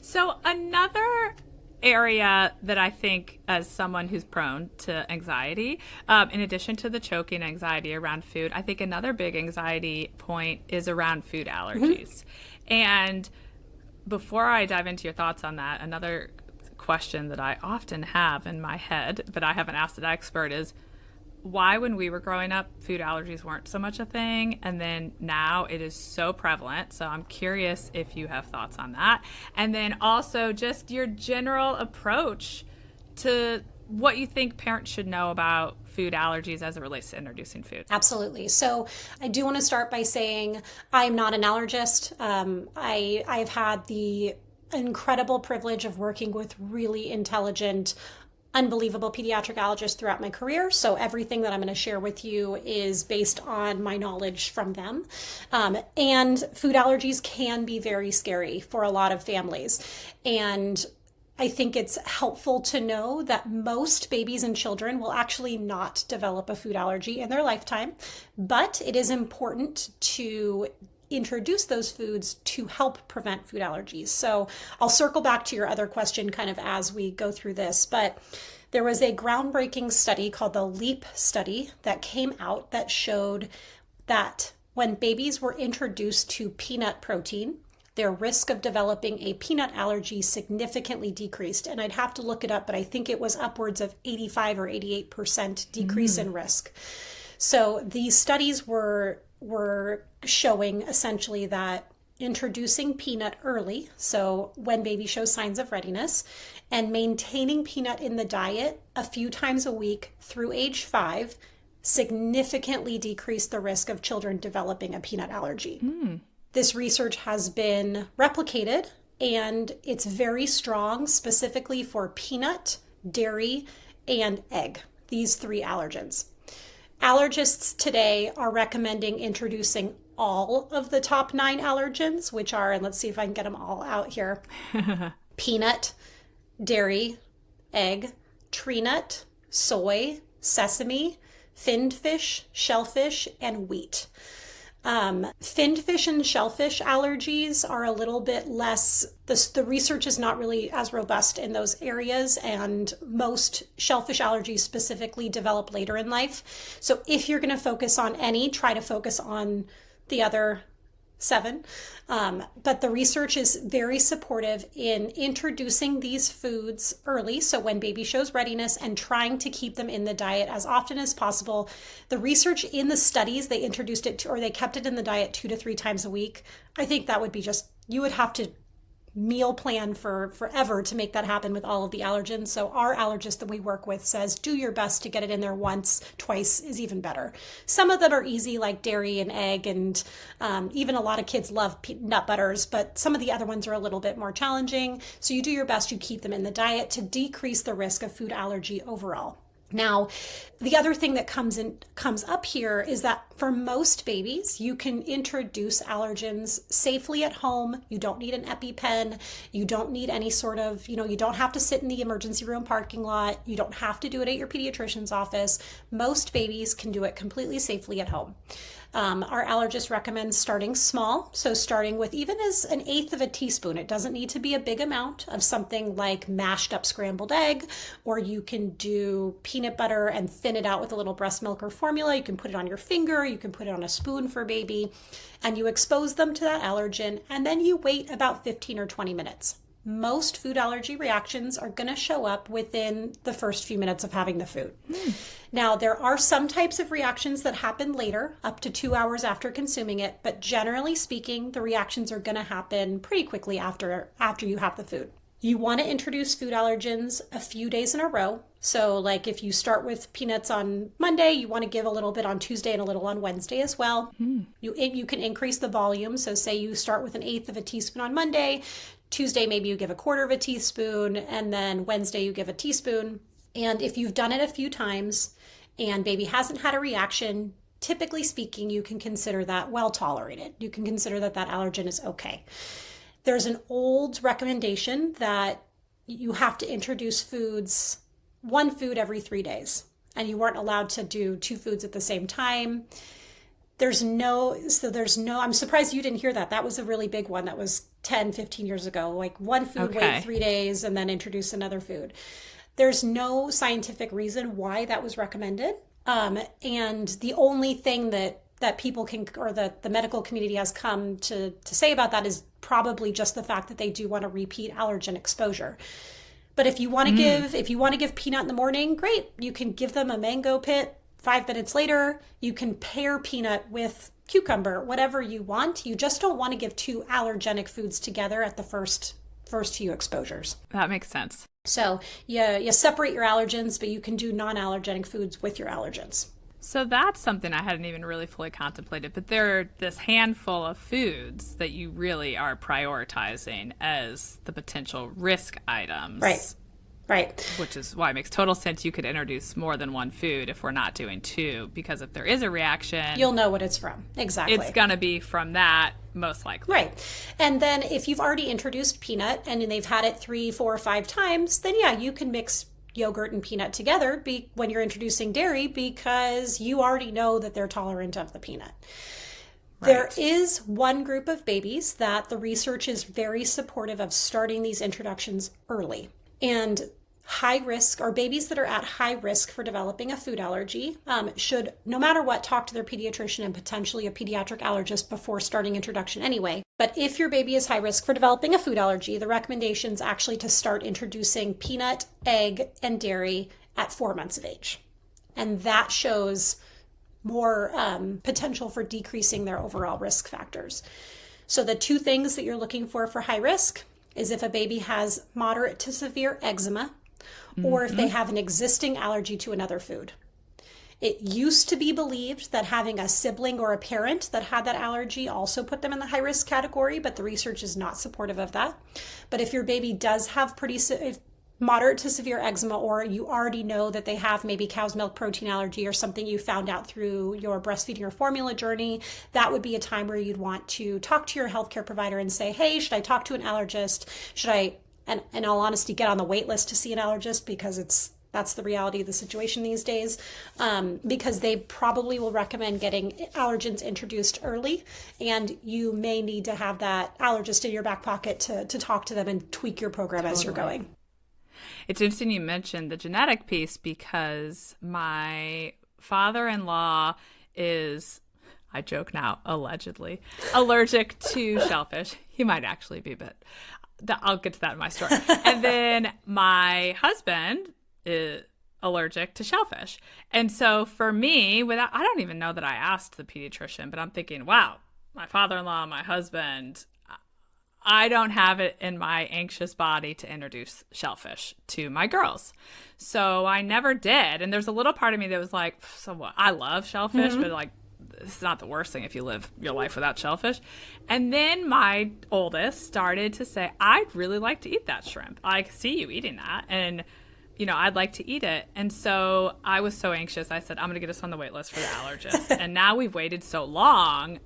So another area that I think, as someone who's prone to anxiety, in addition to the choking anxiety around food, I think another big anxiety point is around food allergies. And before I dive into your thoughts on that, another question that I often have in my head, but I haven't asked an expert, is why, when we were growing up, food allergies weren't so much a thing, and then now it is so prevalent. So I'm curious if you have thoughts on that. And then also just your general approach to what you think parents should know about food allergies as it relates to introducing food. Absolutely. So I do want to start by saying I'm not an allergist. I've had the incredible privilege of working with really intelligent, unbelievable pediatric allergists throughout my career. So everything that I'm going to share with you is based on my knowledge from them. And food allergies can be very scary for a lot of families. And I think it's helpful to know that most babies and children will actually not develop a food allergy in their lifetime, but it is important to introduce those foods to help prevent food allergies. So I'll circle back to your other question kind of as we go through this, but there was a groundbreaking study called the LEAP study that came out that showed that when babies were introduced to peanut protein, their risk of developing a peanut allergy significantly decreased. And I'd have to look it up, but I think it was upwards of 85 or 88% decrease in risk. So these studies were showing essentially that introducing peanut early, so when baby shows signs of readiness, and maintaining peanut in the diet a few times a week through age 5 significantly decreased the risk of children developing a peanut allergy. This research has been replicated, and it's very strong specifically for peanut, dairy, and egg, these 3 allergens. Allergists today are recommending introducing all of the top 9 allergens, which are, and let's see if I can get them all out here, peanut, dairy, egg, tree nut, soy, sesame, finned fish, shellfish, and wheat. Finned fish and shellfish allergies are a little bit less, the research is not really as robust in those areas, and most shellfish allergies specifically develop later in life. So if you're going to focus on any, try to focus on the other 7. But the research is very supportive in introducing these foods early, so when baby shows readiness, and trying to keep them in the diet as often as possible. The research in the studies, they introduced it to, or they kept it in the diet 2 to 3 times a week. I think that would be just, you would have to meal plan for forever to make that happen with all of the allergens. So our allergist that we work with says do your best to get it in there once, twice is even better. Some of them are easy, like dairy and egg, and even a lot of kids love nut butters, but some of the other ones are a little bit more challenging. So you do your best, you keep them in the diet to decrease the risk of food allergy overall. Now, the other thing that comes up here is that for most babies, you can introduce allergens safely at home. You don't need an EpiPen. You don't need any sort of, you don't have to sit in the emergency room parking lot. You don't have to do it at your pediatrician's office. Most babies can do it completely safely at home. Our allergist recommends starting small, so starting with even as an 1/8 of a teaspoon. It doesn't need to be a big amount of something like mashed up scrambled egg, or you can do peanut butter and thin it out with a little breast milk or formula. You can put it on your finger, you can put it on a spoon for baby, and you expose them to that allergen, and then you wait about 15 or 20 minutes. Most food allergy reactions are going to show up within the first few minutes of having the food. Now, there are some types of reactions that happen later, up to 2 hours after consuming it, but generally speaking, the reactions are going to happen pretty quickly after you have the food. You want to introduce food allergens a few days in a row. So like if you start with peanuts on Monday, you want to give a little bit on Tuesday and a little on Wednesday as well. You can increase the volume. So say you start with an 1/8 of a teaspoon on Monday, Tuesday maybe you give a 1/4 of a teaspoon, and then Wednesday you give a teaspoon. And if you've done it a few times and baby hasn't had a reaction, typically speaking, you can consider that well tolerated. You can consider that that allergen is okay. There's an old recommendation that you have to introduce one food every 3 days, and you weren't allowed to do 2 foods at the same time. I'm surprised you didn't hear that. That was a really big one. That was 10, 15 years ago. Like one food, wait 3 days, and then introduce another food. There's no scientific reason why that was recommended. And the only thing that people can, or that the medical community has come to say about that is probably just the fact that they do want to repeat allergen exposure. But if you want to give peanut in the morning, great. You can give them a mango pit 5 minutes later. You can pair peanut with cucumber, whatever you want. You just don't want to give 2 allergenic foods together at the first few exposures. That makes sense. So you separate your allergens, but you can do non-allergenic foods with your allergens. So that's something I hadn't even really fully contemplated, but there are this handful of foods that you really are prioritizing as the potential risk items. Right. Which is why it makes total sense you could introduce more than one food if we're not doing 2, because if there is a reaction, you'll know what it's from. Exactly. It's going to be from that, most likely. Right. And then if you've already introduced peanut and they've had it 3, 4, 5 times, then yeah, you can mix yogurt and peanut together when you're introducing dairy, because you already know that they're tolerant of the peanut. Right. There is one group of babies that the research is very supportive of starting these introductions early. And high risk, or babies that are at high risk for developing a food allergy, should, no matter what, talk to their pediatrician and potentially a pediatric allergist before starting introduction anyway. But if your baby is high risk for developing a food allergy, the recommendation is actually to start introducing peanut, egg, and dairy at 4 months of age. And that shows more potential for decreasing their overall risk factors. So the 2 things that you're looking for high risk is if a baby has moderate to severe eczema, or if they have an existing allergy to another food. It used to be believed that having a sibling or a parent that had that allergy also put them in the high risk category, but the research is not supportive of that. But if your baby does have moderate to severe eczema, or you already know that they have maybe cow's milk protein allergy or something you found out through your breastfeeding or formula journey, that would be a time where you'd want to talk to your healthcare provider and say, hey, should I talk to an allergist? Should I, and in all honesty, get on the wait list to see an allergist, because that's the reality of the situation these days, because they probably will recommend getting allergens introduced early, and you may need to have that allergist in your back pocket to talk to them and tweak your program as you're going. It's interesting you mentioned the genetic piece, because my father-in-law is, I joke now, allegedly allergic to shellfish. He might actually be, but I'll get to that in my story. And then my husband is allergic to shellfish. And so for me, I don't even know that I asked the pediatrician, but I'm thinking, wow, my father-in-law, my husband, I don't have it in my anxious body to introduce shellfish to my girls. So I never did. And there's a little part of me that was like, so what? I love shellfish, but like, it's not the worst thing if you live your life without shellfish. And then my oldest started to say, I'd really like to eat that shrimp. I see you eating that. And, I'd like to eat it. And so I was so anxious. I said, I'm going to get us on the wait list for the allergist. And now we've waited so long.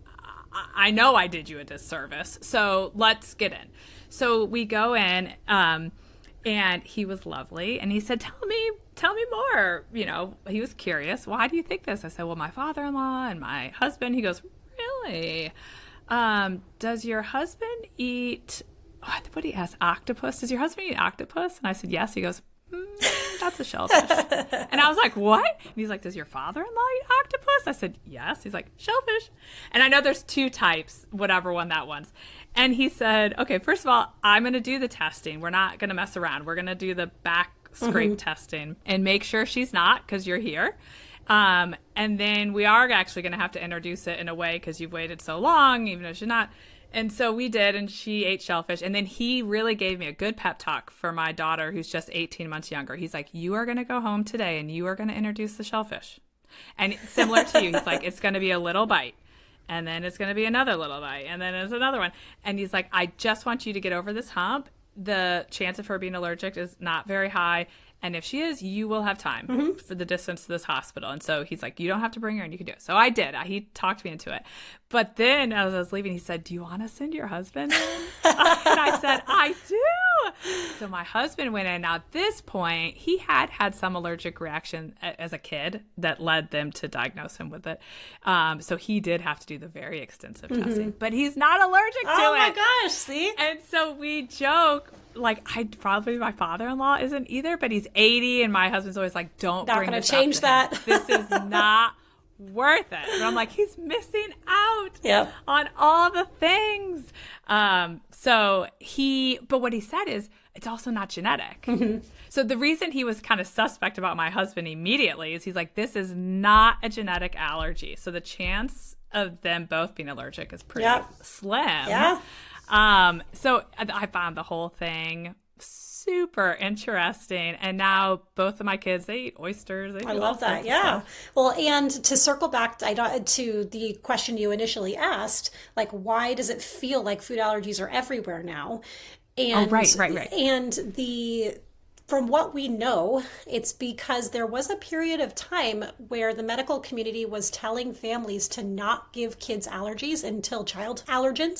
I know I did you a disservice. So let's get in. So we go in, and he was lovely. And he said, tell me more. He was curious. Why do you think this? I said, well, my father-in-law and my husband. He goes, really? Does your husband eat, what did he ask? Octopus? Does your husband eat octopus? And I said, yes. He goes, that's a shellfish. And I was like, what? And he's like, does your father-in-law eat octopus? I said, yes. He's like, shellfish. And I know there's 2 types, whatever one that one's. And he said, okay, first of all, I'm going to do the testing. We're not going to mess around. We're going to do the back scrape testing and make sure she's not, because you're here. And then we are actually going to have to introduce it in a way, because you've waited so long, even if she's not. And so we did, and she ate shellfish. And then he really gave me a good pep talk for my daughter, who's just 18 months younger. He's like, you are going to go home today, and you are going to introduce the shellfish. And similar to you, he's like, it's going to be a little bite, and then it's going to be another little bite, and then it's another one. And he's like, I just want you to get over this hump. The chance of her being allergic is not very high. And if she is, you will have time for the distance to this hospital. And so he's like, you don't have to bring her and you can do it. So I did. He talked me into it. But then as I was leaving, he said, do you want to send your husband in? And I said, I do. So my husband went in. Now at this point, he had some allergic reaction as a kid that led them to diagnose him with it. So he did have to do the very extensive testing. But he's not allergic to it. Oh my gosh, see? And so we joke, like, my father-in-law isn't either, but he's 80, and my husband's always like, don't not bring gonna this change up to that. him. This is not worth it. And I'm like, he's missing out on all the things. But what he said is, it's also not genetic. So the reason he was kind of suspect about my husband immediately is he's like, this is not a genetic allergy. So the chance of them both being allergic is pretty slim. Yeah. So I found the whole thing super interesting. And now both of my kids, they eat oysters. I love that. Yeah. Well, and to circle back to the question you initially asked, like, why does it feel like food allergies are everywhere now? And, right. And from what we know, it's because there was a period of time where the medical community was telling families to not give kids allergens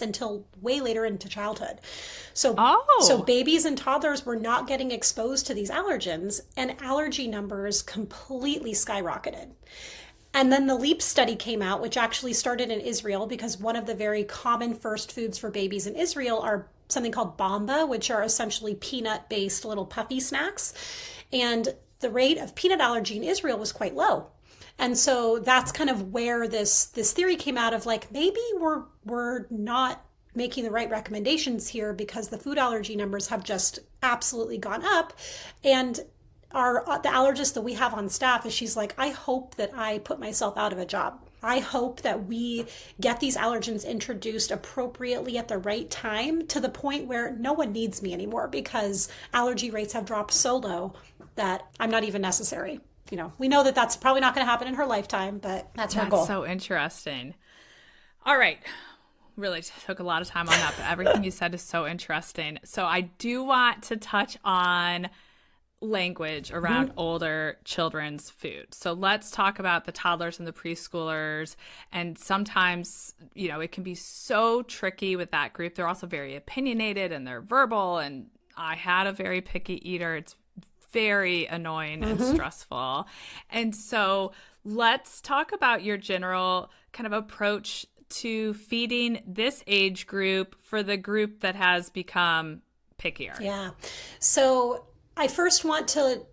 until way later into childhood. So babies and toddlers were not getting exposed to these allergens, and allergy numbers completely skyrocketed. And then the LEAP study came out, which actually started in Israel, because one of the very common first foods for babies in Israel are something called bamba, which are essentially peanut-based little puffy snacks. And the rate of peanut allergy in Israel was quite low. And so that's kind of where this theory came out of, like, maybe we're not making the right recommendations here because the food allergy numbers have just absolutely gone up. And the allergist that we have on staff, is she's like, I hope that I put myself out of a job. I hope that we get these allergens introduced appropriately at the right time, to the point where no one needs me anymore, because allergy rates have dropped so low that I'm not even necessary. You know, we know that that's probably not going to happen in her lifetime, but that's her goal. That's so interesting. All right. Really took a lot of time on that, but everything you said is so interesting. So I do want to touch on language around older children's food. So let's talk about the toddlers and the preschoolers. And sometimes, you know, it can be so tricky with that group. They're also very opinionated and they're verbal. And I had a very picky eater. It's very annoying and stressful. And so let's talk about your general kind of approach to feeding this age group for the group that has become pickier. Yeah. So I first want to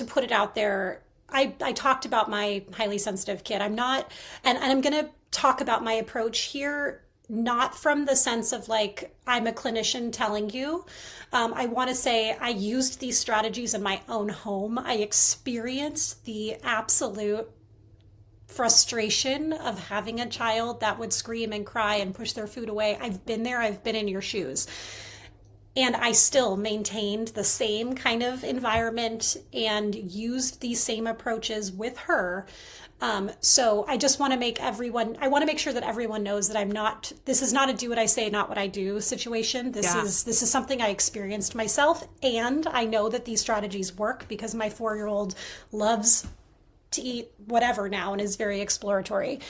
put it out there. I talked about my highly sensitive kid. I'm not, and I'm going to talk about my approach here, not from the sense of like, I'm a clinician telling you. I want to say I used these strategies in my own home. I experienced the absolute frustration of having a child that would scream and cry and push their food away. I've been there. I've been in your shoes. And I still maintained the same kind of environment and used these same approaches with her. So I just want to make sure that everyone knows that this is not a do what I say, not what I do situation. This is something I experienced myself. And I know that these strategies work because my 4-year-old loves to eat whatever now and is very exploratory.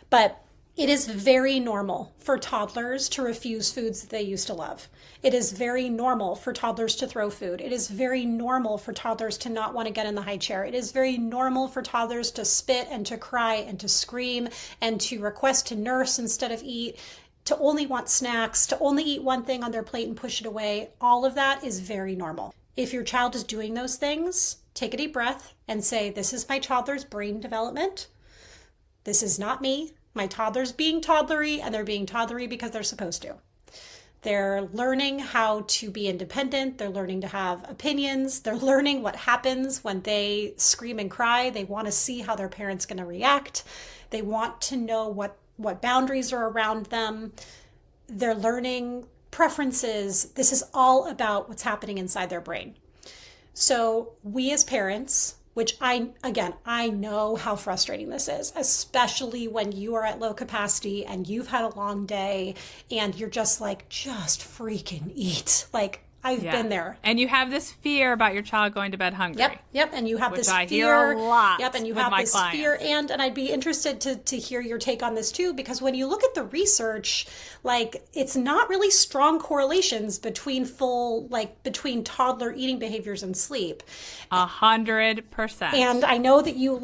But it is very normal for toddlers to refuse foods that they used to love. It is very normal for toddlers to throw food. It is very normal for toddlers to not want to get in the high chair. It is very normal for toddlers to spit and to cry and to scream and to request to nurse instead of eat, to only want snacks, to only eat one thing on their plate and push it away. All of that is very normal. If your child is doing those things, take a deep breath and say, this is my toddler's brain development. This is not me. My toddler's being toddlery, and they're being toddlery because they're supposed to. They're learning how to be independent. They're learning to have opinions. They're learning what happens when they scream and cry. They want to see how their parent's going to react. They want to know what boundaries are around them. They're learning preferences. This is all about what's happening inside their brain. So we as parents, which I know how frustrating this is, especially when you are at low capacity and you've had a long day and you're just like, just freaking eat. Like, I've been there. And you have this fear about your child going to bed hungry. Yep. And you have which this I fear. Hear a lot. Yep. And you with have my this clients. fear. And I'd be interested to hear your take on this too, because when you look at the research, like it's not really strong correlations between between toddler eating behaviors and sleep. 100%. And I know that you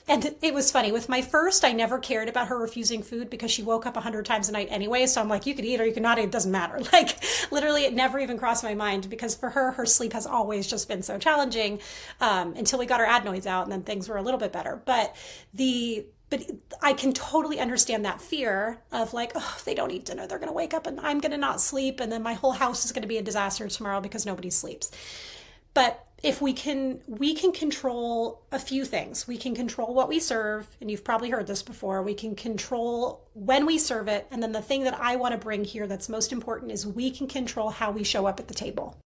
and it was funny with my first, I never cared about her refusing food because she woke up 100 times a night anyway. So I'm like, you could eat or you could not eat. It doesn't matter. Like literally it never even crossed my mind, because for her sleep has always just been so challenging, until we got her adenoids out, and then things were a little bit better. But I can totally understand that fear of like, oh, if they don't eat dinner, they're going to wake up and I'm going to not sleep. And then my whole house is going to be a disaster tomorrow because nobody sleeps. But if we can control a few things. We can control what we serve, and you've probably heard this before. We can control when we serve it. And then the thing that I want to bring here that's most important is we can control how we show up at the table.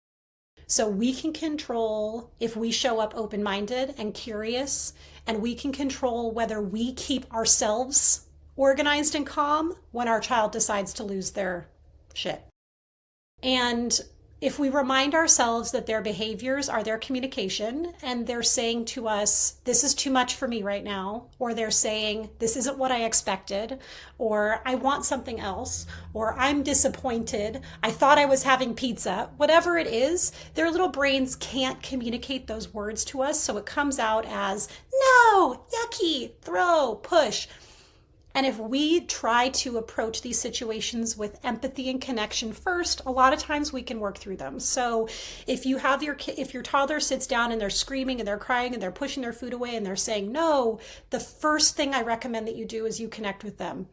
So we can control if we show up open-minded and curious, and we can control whether we keep ourselves organized and calm when our child decides to lose their shit. And if we remind ourselves that their behaviors are their communication, and they're saying to us, this is too much for me right now, or they're saying, this isn't what I expected, or I want something else, or I'm disappointed, I thought I was having pizza, whatever it is, their little brains can't communicate those words to us. So it comes out as, no, yucky, throw, push. And if we try to approach these situations with empathy and connection first, a lot of times we can work through them. So if you have if your toddler sits down and they're screaming and they're crying and they're pushing their food away and they're saying no, the first thing I recommend that you do is you connect with them.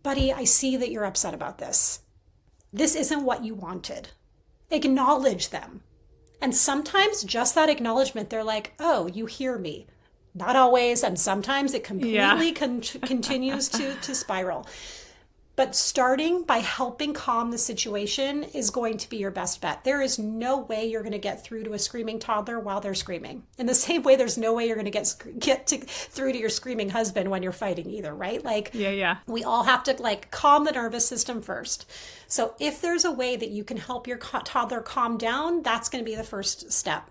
Buddy, I see that you're upset about this. This isn't what you wanted. Acknowledge them. And sometimes just that acknowledgement, they're like, oh, you hear me. Not always, and sometimes it completely continues to spiral. But starting by helping calm the situation is going to be your best bet. There is no way you're going to get through to a screaming toddler while they're screaming. In the same way, there's no way you're going to get through to your screaming husband when you're fighting either, right? Like, we all have to calm the nervous system first. So if there's a way that you can help your toddler calm down, that's going to be the first step.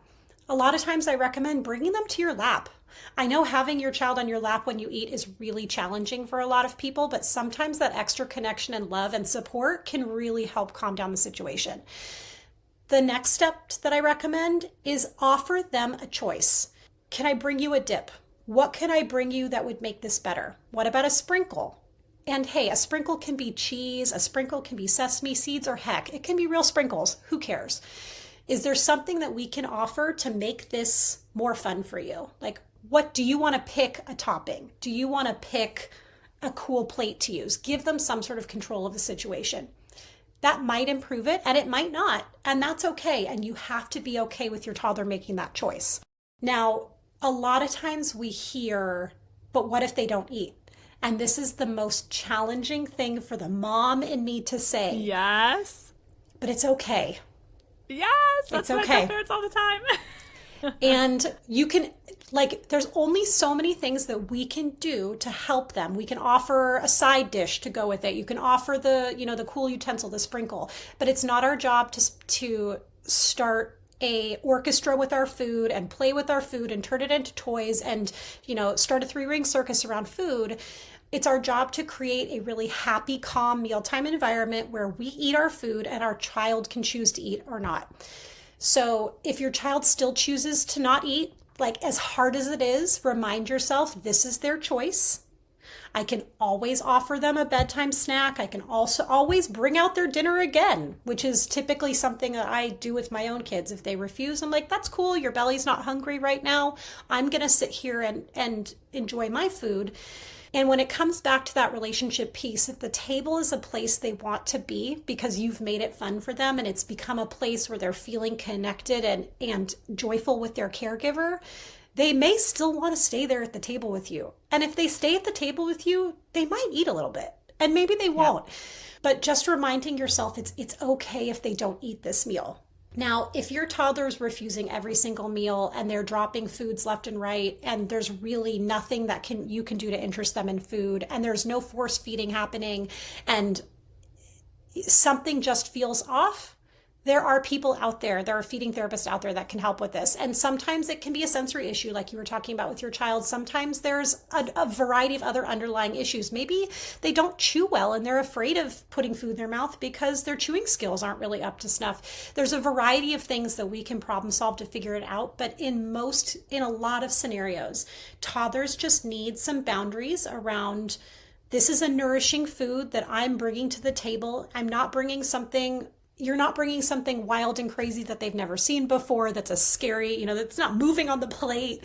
A lot of times I recommend bringing them to your lap. I know having your child on your lap when you eat is really challenging for a lot of people, but sometimes that extra connection and love and support can really help calm down the situation. The next step that I recommend is offer them a choice. Can I bring you a dip? What can I bring you that would make this better? What about a sprinkle? And hey, a sprinkle can be cheese, a sprinkle can be sesame seeds, or heck, it can be real sprinkles. Who cares? Is there something that we can offer to make this more fun for you? Like, what do you want to pick a topping? Do you want to pick a cool plate to use? Give them some sort of control of the situation. That might improve it, and it might not, and that's okay. And you have to be okay with your toddler making that choice. Now, a lot of times we hear, but what if they don't eat? And this is the most challenging thing for the mom in me to say. Yes. But it's okay. Yes, that's what I tell parents all the time. And you can, there's only so many things that we can do to help them. We can offer a side dish to go with it. You can offer the cool utensil, the sprinkle, but it's not our job to start a orchestra with our food and play with our food and turn it into toys and, start a 3-ring circus around food. It's our job to create a really happy, calm mealtime environment where we eat our food and our child can choose to eat or not. So if your child still chooses to not eat, as hard as it is, remind yourself this is their choice. I can always offer them a bedtime snack. I can also always bring out their dinner again, which is typically something that I do with my own kids. If they refuse, I'm like, that's cool. Your belly's not hungry right now. I'm going to sit here and enjoy my food. And when it comes back to that relationship piece, if the table is a place they want to be because you've made it fun for them and it's become a place where they're feeling connected and joyful with their caregiver, they may still want to stay there at the table with you. And if they stay at the table with you, they might eat a little bit and maybe they won't. Yeah. But just reminding yourself it's okay if they don't eat this meal. Now, if your toddler is refusing every single meal and they're dropping foods left and right, and there's really nothing that you can do to interest them in food, and there's no force feeding happening, and something just feels off, there are people out there, there are feeding therapists out there that can help with this. And sometimes it can be a sensory issue, like you were talking about with your child. Sometimes there's a variety of other underlying issues. Maybe they don't chew well and they're afraid of putting food in their mouth because their chewing skills aren't really up to snuff. There's a variety of things that we can problem solve to figure it out. But in a lot of scenarios, toddlers just need some boundaries around, this is a nourishing food that I'm bringing to the table. You're not bringing something wild and crazy that they've never seen before, that's a scary, that's not moving on the plate.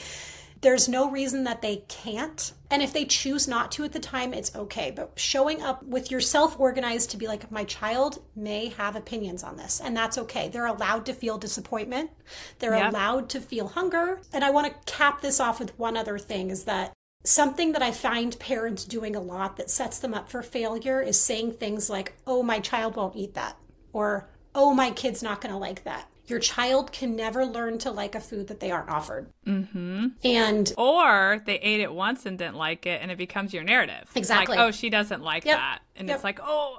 There's no reason that they can't. And if they choose not to at the time, it's okay. But showing up with yourself organized to be like, my child may have opinions on this, and that's okay. They're allowed to feel disappointment. They're allowed to feel hunger. And I want to cap this off with one other thing, is that something that I find parents doing a lot that sets them up for failure is saying things like, oh, my child won't eat that. Or, oh, my kid's not going to like that. Your child can never learn to like a food that they aren't offered. Mm-hmm. Or they ate it once and didn't like it, and it becomes your narrative. Exactly. Like, oh, she doesn't like that. And it's like, oh,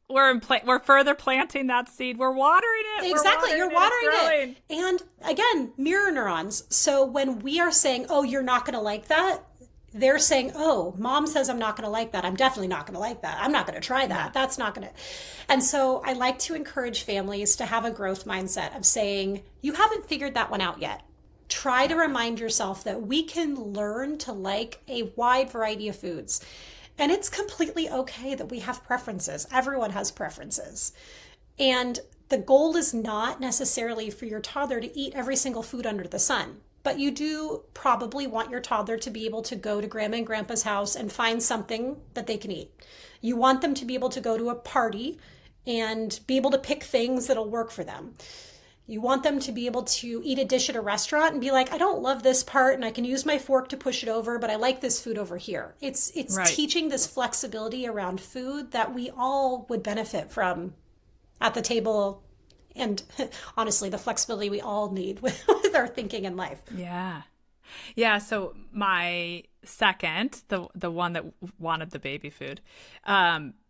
we're further planting that seed. We're watering it. Exactly. You're watering it. And again, mirror neurons. So when we are saying, oh, you're not going to like that, they're saying, oh, mom says I'm not going to like that. I'm definitely not going to like that. I'm not going to try that. That's not going to. And so I like to encourage families to have a growth mindset of saying, you haven't figured that one out yet. Try to remind yourself that we can learn to like a wide variety of foods. And it's completely okay that we have preferences. Everyone has preferences. And the goal is not necessarily for your toddler to eat every single food under the sun. But you do probably want your toddler to be able to go to grandma and grandpa's house and find something that they can eat. You want them to be able to go to a party and be able to pick things that'll work for them. You want them to be able to eat a dish at a restaurant and be like, I don't love this part and I can use my fork to push it over, but I like this food over here. It's teaching this flexibility around food that we all would benefit from at the table. And honestly, the flexibility we all need with our thinking in life. Yeah. Yeah. So my second, the one that wanted the baby food,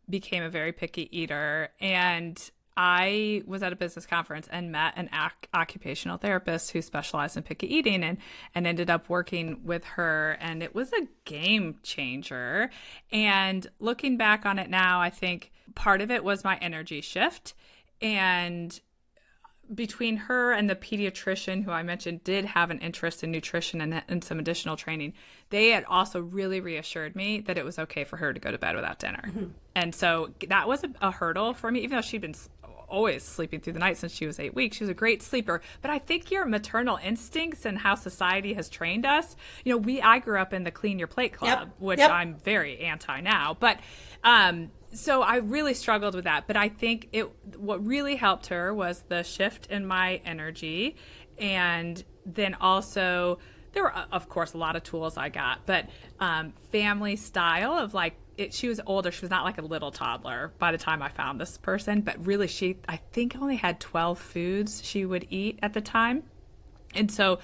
became a very picky eater. And I was at a business conference and met an occupational therapist who specialized in picky eating and ended up working with her. And it was a game changer. And looking back on it now, I think part of it was my energy shift. And between her and the pediatrician who I mentioned did have an interest in nutrition and some additional training, they had also really reassured me that it was okay for her to go to bed without dinner. Mm-hmm. And so that was a hurdle for me, even though she'd been always sleeping through the night since she was 8 weeks. She was a great sleeper. But I think your maternal instincts and how society has trained us, I grew up in the Clean Your Plate Club, which I'm very anti now. But so I really struggled with that. But I think what really helped her was the shift in my energy. And then also there were, of course, a lot of tools I got, but family style of she was older. She was not like a little toddler by the time I found this person, but really I think only had 12 foods she would eat at the time. And so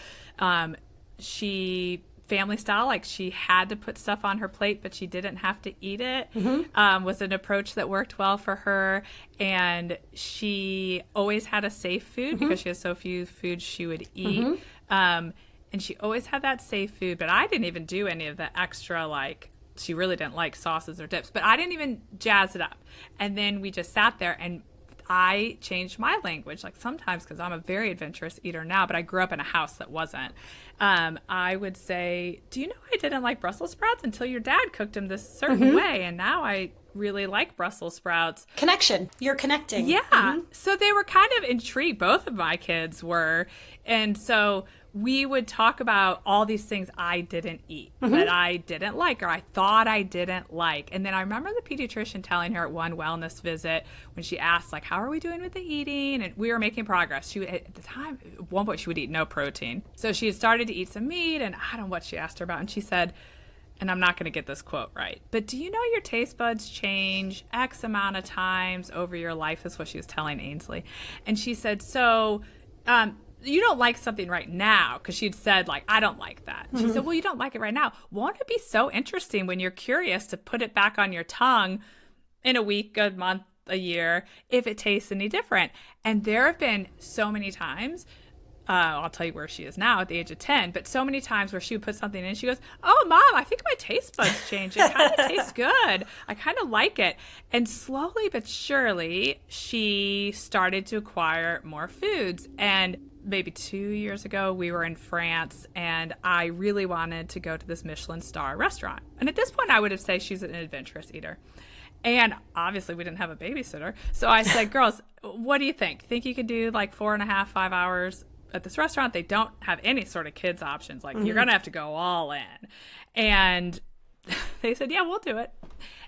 family style, she had to put stuff on her plate, but she didn't have to eat it, was an approach that worked well for her. And she always had a safe food because she has so few foods she would eat. And she always had that safe food, but I didn't even do any of the extra, she really didn't like sauces or dips, but I didn't even jazz it up. And then we just sat there and I changed my language, sometimes because I'm a very adventurous eater now, but I grew up in a house that wasn't. I would say, do you know I didn't like Brussels sprouts until your dad cooked them this certain way, and now I really like Brussels sprouts. Connection. You're connecting. Yeah. So they were kind of intrigued. Both of my kids were. And so we would talk about all these things I didn't eat that I didn't like or I thought I didn't like. And then I remember the pediatrician telling her at one wellness visit when she asked, how are we doing with the eating? And we were making progress. She at the time, at one point, she would eat no protein. So she had started to eat some meat, and I don't know what she asked her about. And she said, and I'm not going to get this quote right, but do you know your taste buds change X amount of times over your life? Is what she was telling Ainsley. And she said, so you don't like something right now, because she'd said, I don't like that. She said, well, you don't like it right now. Won't it be so interesting when you're curious to put it back on your tongue in a week, a month, a year if it tastes any different. And there have been so many times, I'll tell you where she is now at the age of 10, but so many times where she would put something in, she goes, "Oh, Mom, I think my taste buds changed. It kind of tastes good. I kind of like it." And slowly but surely, she started to acquire more foods. And maybe 2 years ago, we were in France, and I really wanted to go to this Michelin star restaurant. And at this point, I would have said she's an adventurous eater. And obviously, we didn't have a babysitter. So I said, "Girls, what do you think? Think you could do like 4.5, 5 hours at this restaurant?" They don't have any sort of kids options. Like, you're going to have to go all in. And they said, "Yeah, we'll do it."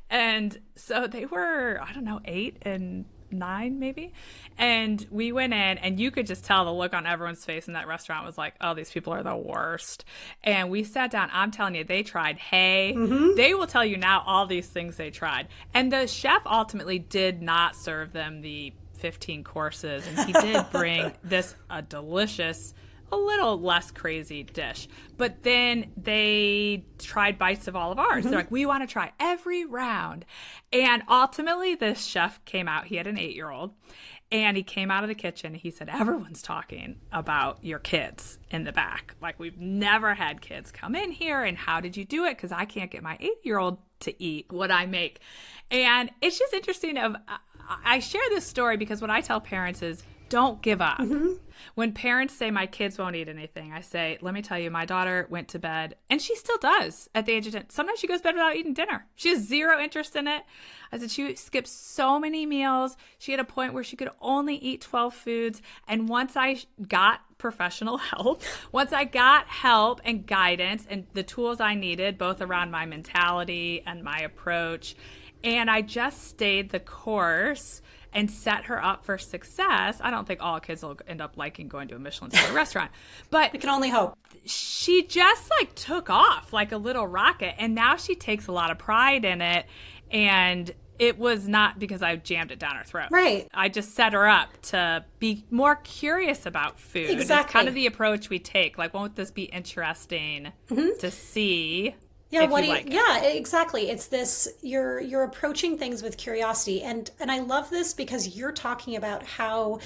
And so they were, I don't know, 8 and 9 maybe. And we went in, and you could just tell the look on everyone's face in that restaurant was like, "Oh, these people are the worst." And we sat down. I'm telling you, they tried hay. They will tell you now all these things they tried. And the chef ultimately did not serve them the 15 courses, and he did bring this a delicious, a little less crazy dish. But then they tried bites of all of ours. They're like, "We want to try every round." And ultimately, this chef came out. He had an 8-year-old, and he came out of the kitchen. He said, "Everyone's talking about your kids in the back. Like, we've never had kids come in here, and how did you do it? Because I can't get my 8-year-old to eat what I make." And it's just interesting. I share this story because what I tell parents is, don't give up. When parents say, "My kids won't eat anything," I say, "Let me tell you, my daughter went to bed," and she still does at the age of 10. Sometimes she goes to bed without eating dinner. She has zero interest in it. I said she skipped so many meals. She had a point where she could only eat 12 foods. And once I got professional help, once I got help and guidance and the tools I needed, both around my mentality and my approach, and I just stayed the course and set her up for success. I don't think all kids will end up liking going to a Michelin star restaurant, but We can only hope. she just like took off like a little rocket, and now she takes a lot of pride in it. And it was not because I jammed it down her throat. Right. I just set her up to be more curious about food. Exactly. It's kind of the approach we take. Like, won't this be interesting to see? Yeah, if what you do you, like it? yeah, exactly. It's this, you're approaching things with curiosity. And I love this because you're talking about how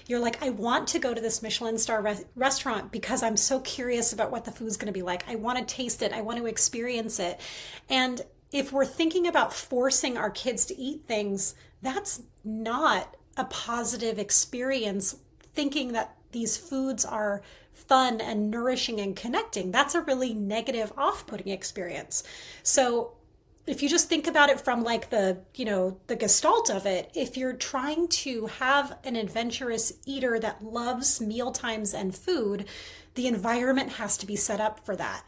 you're like, "I want to go to this Michelin star restaurant because I'm so curious about what the food's going to be like. I want to taste it. I want to experience it." And if we're thinking about forcing our kids to eat things, that's not a positive experience. Thinking that these foods are fun and nourishing and connecting, that's a really negative, off-putting experience. So if you just think about it from like the gestalt of it, if you're trying to have an adventurous eater that loves mealtimes and food, the environment has to be set up for that.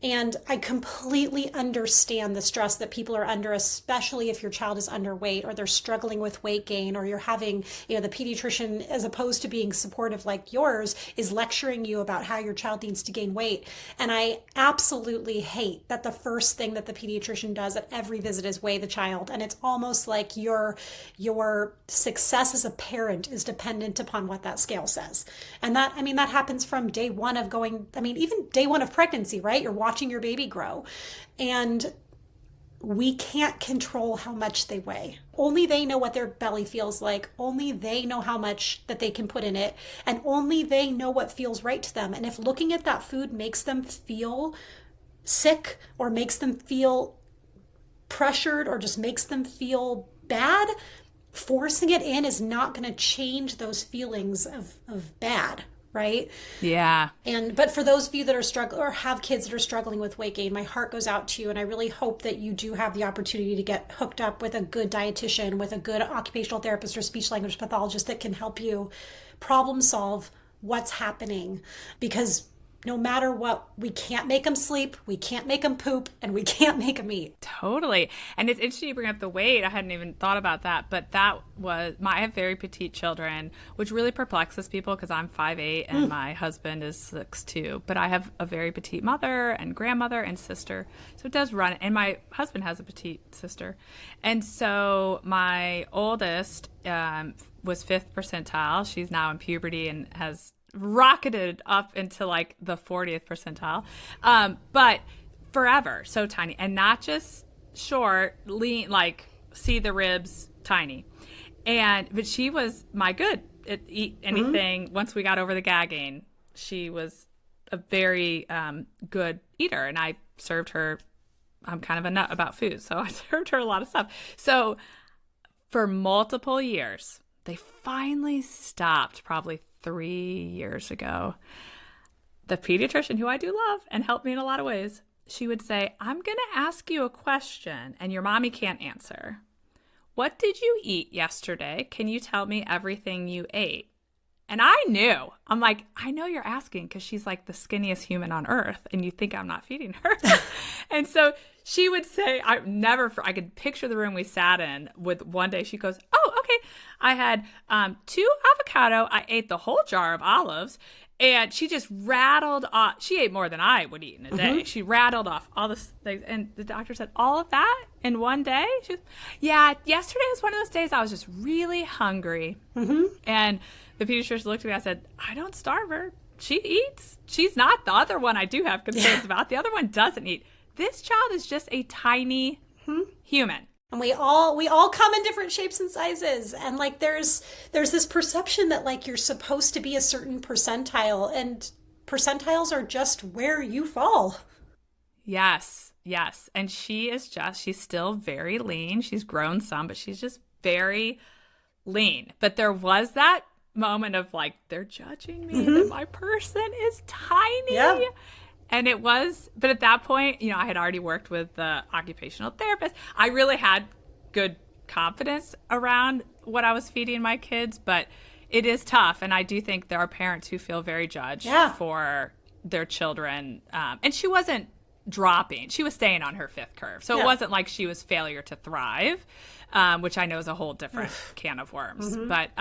And I completely understand the stress that people are under, especially if your child is underweight or they're struggling with weight gain, or you're having, the pediatrician, as opposed to being supportive like yours, is lecturing you about how your child needs to gain weight. And I absolutely hate that the first thing that the pediatrician does at every visit is weigh the child. And it's almost like your success as a parent is dependent upon what that scale says. And that happens from day one of even day one of pregnancy, right? You're watching your baby grow, and we can't control how much they weigh. Only they know what their belly feels like. Only they know how much that they can put in it, and only they know what feels right to them. And if looking at that food makes them feel sick, or makes them feel pressured, or just makes them feel bad, forcing it in is not going to change those feelings of bad. Right? Yeah. But for those of you that are struggling or have kids that are struggling with weight gain, my heart goes out to you. And I really hope that you do have the opportunity to get hooked up with a good dietitian, with a good occupational therapist or speech language pathologist that can help you problem solve what's happening. Because no matter what, we can't make them sleep, we can't make them poop, and we can't make them eat. Totally. And it's interesting you bring up the weight. I hadn't even thought about that, but I have very petite children, which really perplexes people because I'm 5'8" and my husband is 6'2", but I have a very petite mother and grandmother and sister. So it does run. And my husband has a petite sister. And so my oldest was 5th percentile. She's now in puberty and has rocketed up into like the 40th percentile, but forever so tiny, and not just short, lean, like see the ribs, tiny. But she was my good at eat anything. Once we got over the gagging, she was a very good eater, and I served her. I'm kind of a nut about food, so I served her a lot of stuff. So for multiple years, they finally stopped probably 3 years ago. The pediatrician, who I do love and helped me in a lot of ways, she would say, I'm going to ask you a question and your mommy can't answer. What did you eat yesterday? Can you tell me everything you ate? And I knew. I'm like, I know you're asking because she's like the skinniest human on earth and you think I'm not feeding her. And so she would say, I could picture the room we sat in with one day. She goes, oh, okay. I had 2 avocado. I ate the whole jar of olives. And she just rattled off. She ate more than I would eat in a day. She rattled off all this things. And the doctor said, all of that in one day? She goes, yeah, yesterday was one of those days I was just really hungry. And the pediatrician looked at me. I said, I don't starve her. She eats. She's not the other one I do have concerns about. The other one doesn't eat. This child is just a tiny human. And we all come in different shapes and sizes. And like there's this perception that like you're supposed to be a certain percentile, and percentiles are just where you fall. Yes. And she's still very lean. She's grown some, but she's just very lean. But there was that moment of like, they're judging me that my person is tiny. Yeah. And it was, but at that point, I had already worked with the occupational therapist. I really had good confidence around what I was feeding my kids, but it is tough. And I do think there are parents who feel very judged for their children. And she wasn't dropping. She was staying on her 5th curve. So it wasn't like she was failure to thrive, which I know is a whole different can of worms. But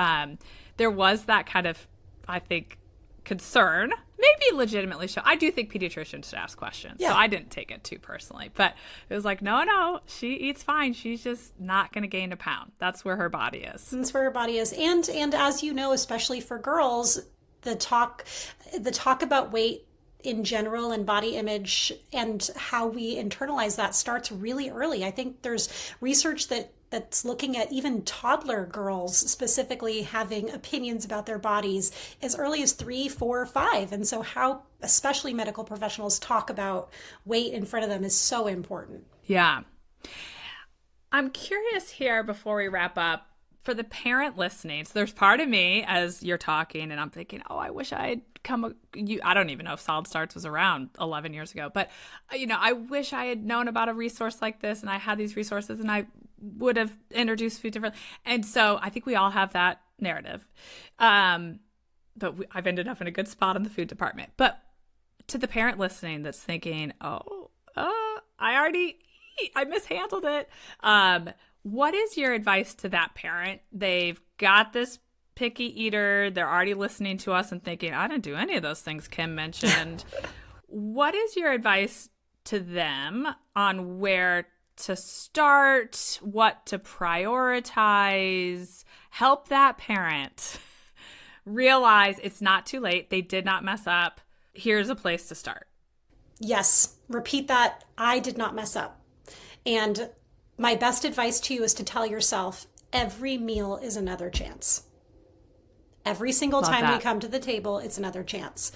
there was that kind of, I think, concern, maybe legitimately so. I do think pediatricians should ask questions. So I didn't take it too personally, but it was like, no, she eats fine. She's just not going to gain a pound. That's where her body is. That's where her body is. And as you know, especially for girls, the talk about weight in general and body image and how we internalize that starts really early. I think there's research that's looking at even toddler girls specifically having opinions about their bodies as early as 3, 4, 5. And so how especially medical professionals talk about weight in front of them is so important. Yeah. I'm curious here before we wrap up, for the parent listening. So there's part of me as you're talking and I'm thinking, I wish I had I don't even know if Solid Starts was around 11 years ago, but I wish I had known about a resource like this and I had these resources and I would have introduced food differently. And so I think we all have that narrative. But I've ended up in a good spot in the food department. But to the parent listening that's thinking, I mishandled it. What is your advice to that parent? They've got this picky eater. They're already listening to us and thinking, I didn't do any of those things Kim mentioned. What is your advice to them on where to start, what to prioritize? Help that parent realize it's not too late. They did not mess up. Here's a place to start. Yes. Repeat that. I did not mess up. And my best advice to you is to tell yourself every meal is another chance. Every single time we come to the table, it's another chance.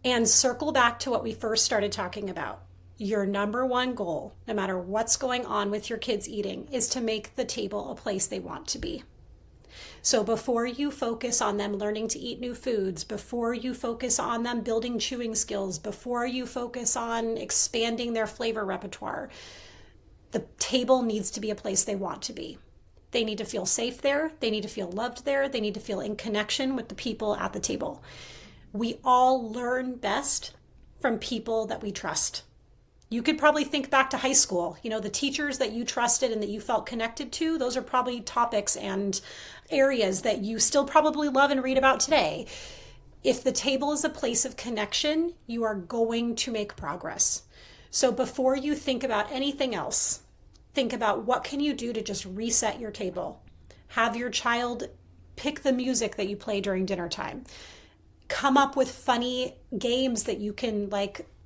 And circle back to what we first started talking about. Your number one goal, no matter what's going on with your kids eating, is to make the table a place they want to be. So before you focus on them learning to eat new foods, before you focus on them building chewing skills, before you focus on expanding their flavor repertoire, the table needs to be a place they want to be. They need to feel safe there. They need to feel loved there. They need to feel in connection with the people at the table. We all learn best from people that we trust. You could probably think back to high school. The teachers that you trusted and that you felt connected to, those are probably topics and areas that you still probably love and read about today. If the table is a place of connection, you are going to make progress. So before you think about anything else, think about what can you do to just reset your table. Have your child pick the music that you play during dinner time. Come up with funny games that you can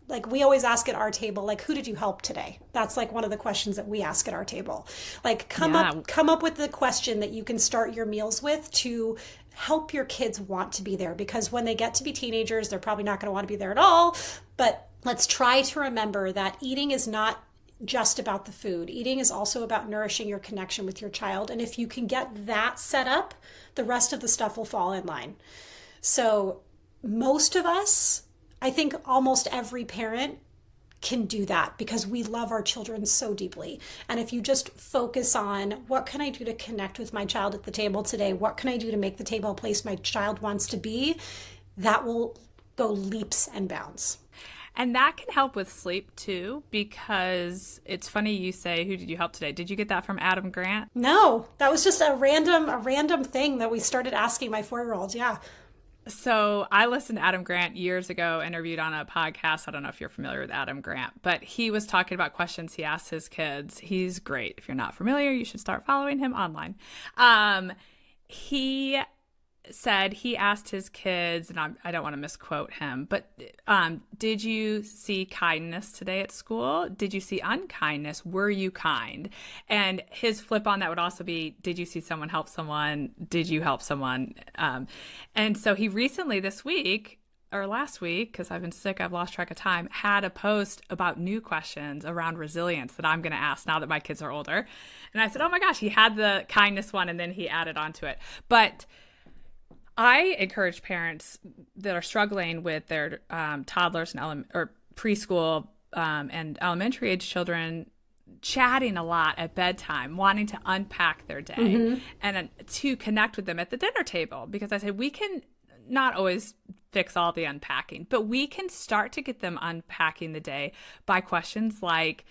like we always ask at our table, like, who did you help today? That's like one of the questions that we ask at our table. Like come up with the question that you can start your meals with to help your kids want to be there, because when they get to be teenagers, they're probably not going to want to be there at all. But let's try to remember that eating is not just about the food. Eating is also about nourishing your connection with your child. And if you can get that set up, the rest of the stuff will fall in line. So most of us, I think almost every parent can do that because we love our children so deeply. And if you just focus on what can I do to connect with my child at the table today? What can I do to make the table a place my child wants to be? That will go leaps and bounds. And that can help with sleep too, because it's funny you say, who did you help today? Did you get that from Adam Grant? No, that was just a random thing that we started asking my 4-year-old. Yeah. So I listened to Adam Grant years ago, interviewed on a podcast. I don't know if you're familiar with Adam Grant, but he was talking about questions he asked his kids. He's great. If you're not familiar, you should start following him online. He said he asked his kids, and I don't want to misquote him, but did you see kindness today at school? Did you see unkindness? Were you kind? And his flip on that would also be, did you see someone help someone? Did you help someone? And so he recently this week, or last week, because I've been sick, I've lost track of time, had a post about new questions around resilience that I'm going to ask now that my kids are older. And I said, oh my gosh, he had the kindness one, and then he added onto it. But I encourage parents that are struggling with their toddlers and or preschool and elementary age children chatting a lot at bedtime, wanting to unpack their day and to connect with them at the dinner table. Because I say we can not always fix all the unpacking, but we can start to get them unpacking the day by questions like,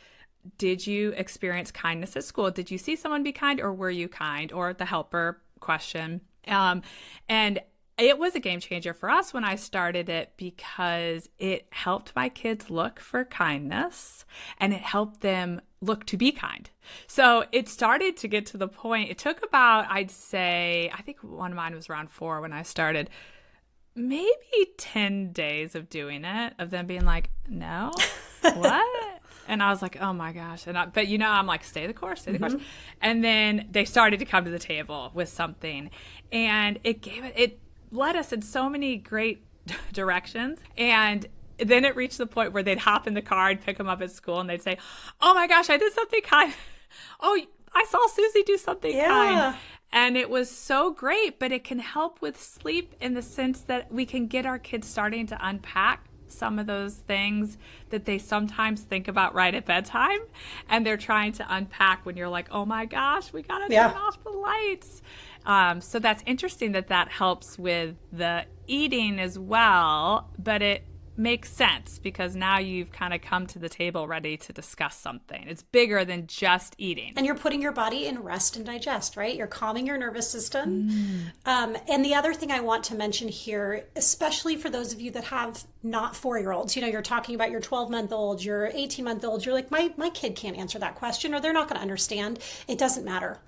did you experience kindness at school? Did you see someone be kind, or were you kind? Or the helper question. And it was a game changer for us when I started it, because it helped my kids look for kindness and it helped them look to be kind. So it started to get to the point, it took about, I'd say, I think one of mine was around 4 when I started, maybe 10 days of doing it, of them being like, no, what? And I was like, oh my gosh. But I'm like, stay the course. And then they started to come to the table with something, and it led us in so many great directions. And then it reached the point where they'd hop in the car and pick them up at school, and they'd say, oh my gosh, I did something kind. Oh, I saw Susie do something kind. And it was so great, but it can help with sleep in the sense that we can get our kids starting to unpack some of those things that they sometimes think about right at bedtime, and they're trying to unpack when you're like, oh my gosh, we gotta turn off the lights. So that's interesting that helps with the eating as well, but it makes sense because now you've kind of come to the table ready to discuss something. It's bigger than just eating. And you're putting your body in rest and digest, right? You're calming your nervous system. And the other thing I want to mention here, especially for those of you that have not 4-year-olds, you're talking about your 12-month-old, your 18-month-old, you're like, my kid can't answer that question, or they're not going to understand. It doesn't matter.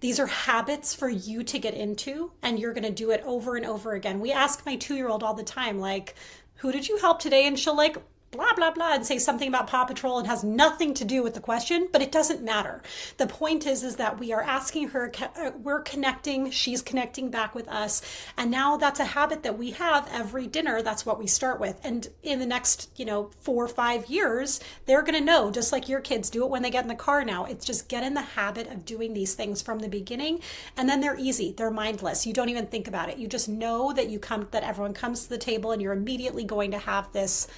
These are habits for you to get into, and you're going to do it over and over again. We ask my 2-year-old all the time, like, who did you help today? And she'll like, blah, blah, blah, and say something about Paw Patrol. It has nothing to do with the question, but it doesn't matter. The point is that we are asking her, we're connecting, she's connecting back with us. And now that's a habit that we have every dinner. That's what we start with. And in the next, 4 or 5 years, they're going to know, just like your kids do it when they get in the car now. It's just get in the habit of doing these things from the beginning. And then they're easy. They're mindless. You don't even think about it. You just know that that everyone comes to the table and you're immediately going to have this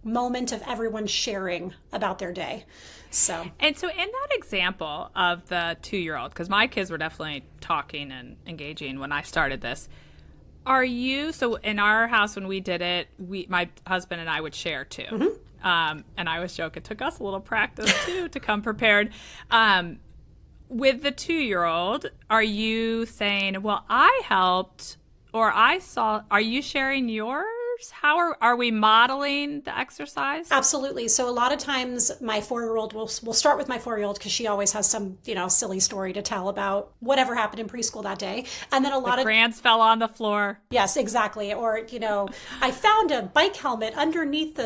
moment of everyone sharing about their day. So in that example of the 2-year-old, because my kids were definitely talking and engaging when I started this, so in our house when we did it, my husband and I would share too. And I was joking, it took us a little practice too to come prepared. With the 2-year-old, are you saying, well, I helped, or I saw, are you sharing yours? How are we modeling the exercise? Absolutely. So a lot of times my 4-year-old we'll start with my 4-year-old because she always has some, silly story to tell about whatever happened in preschool that day. And then a lot the of crayons fell on the floor. Yes, exactly. Or, I found a bike helmet underneath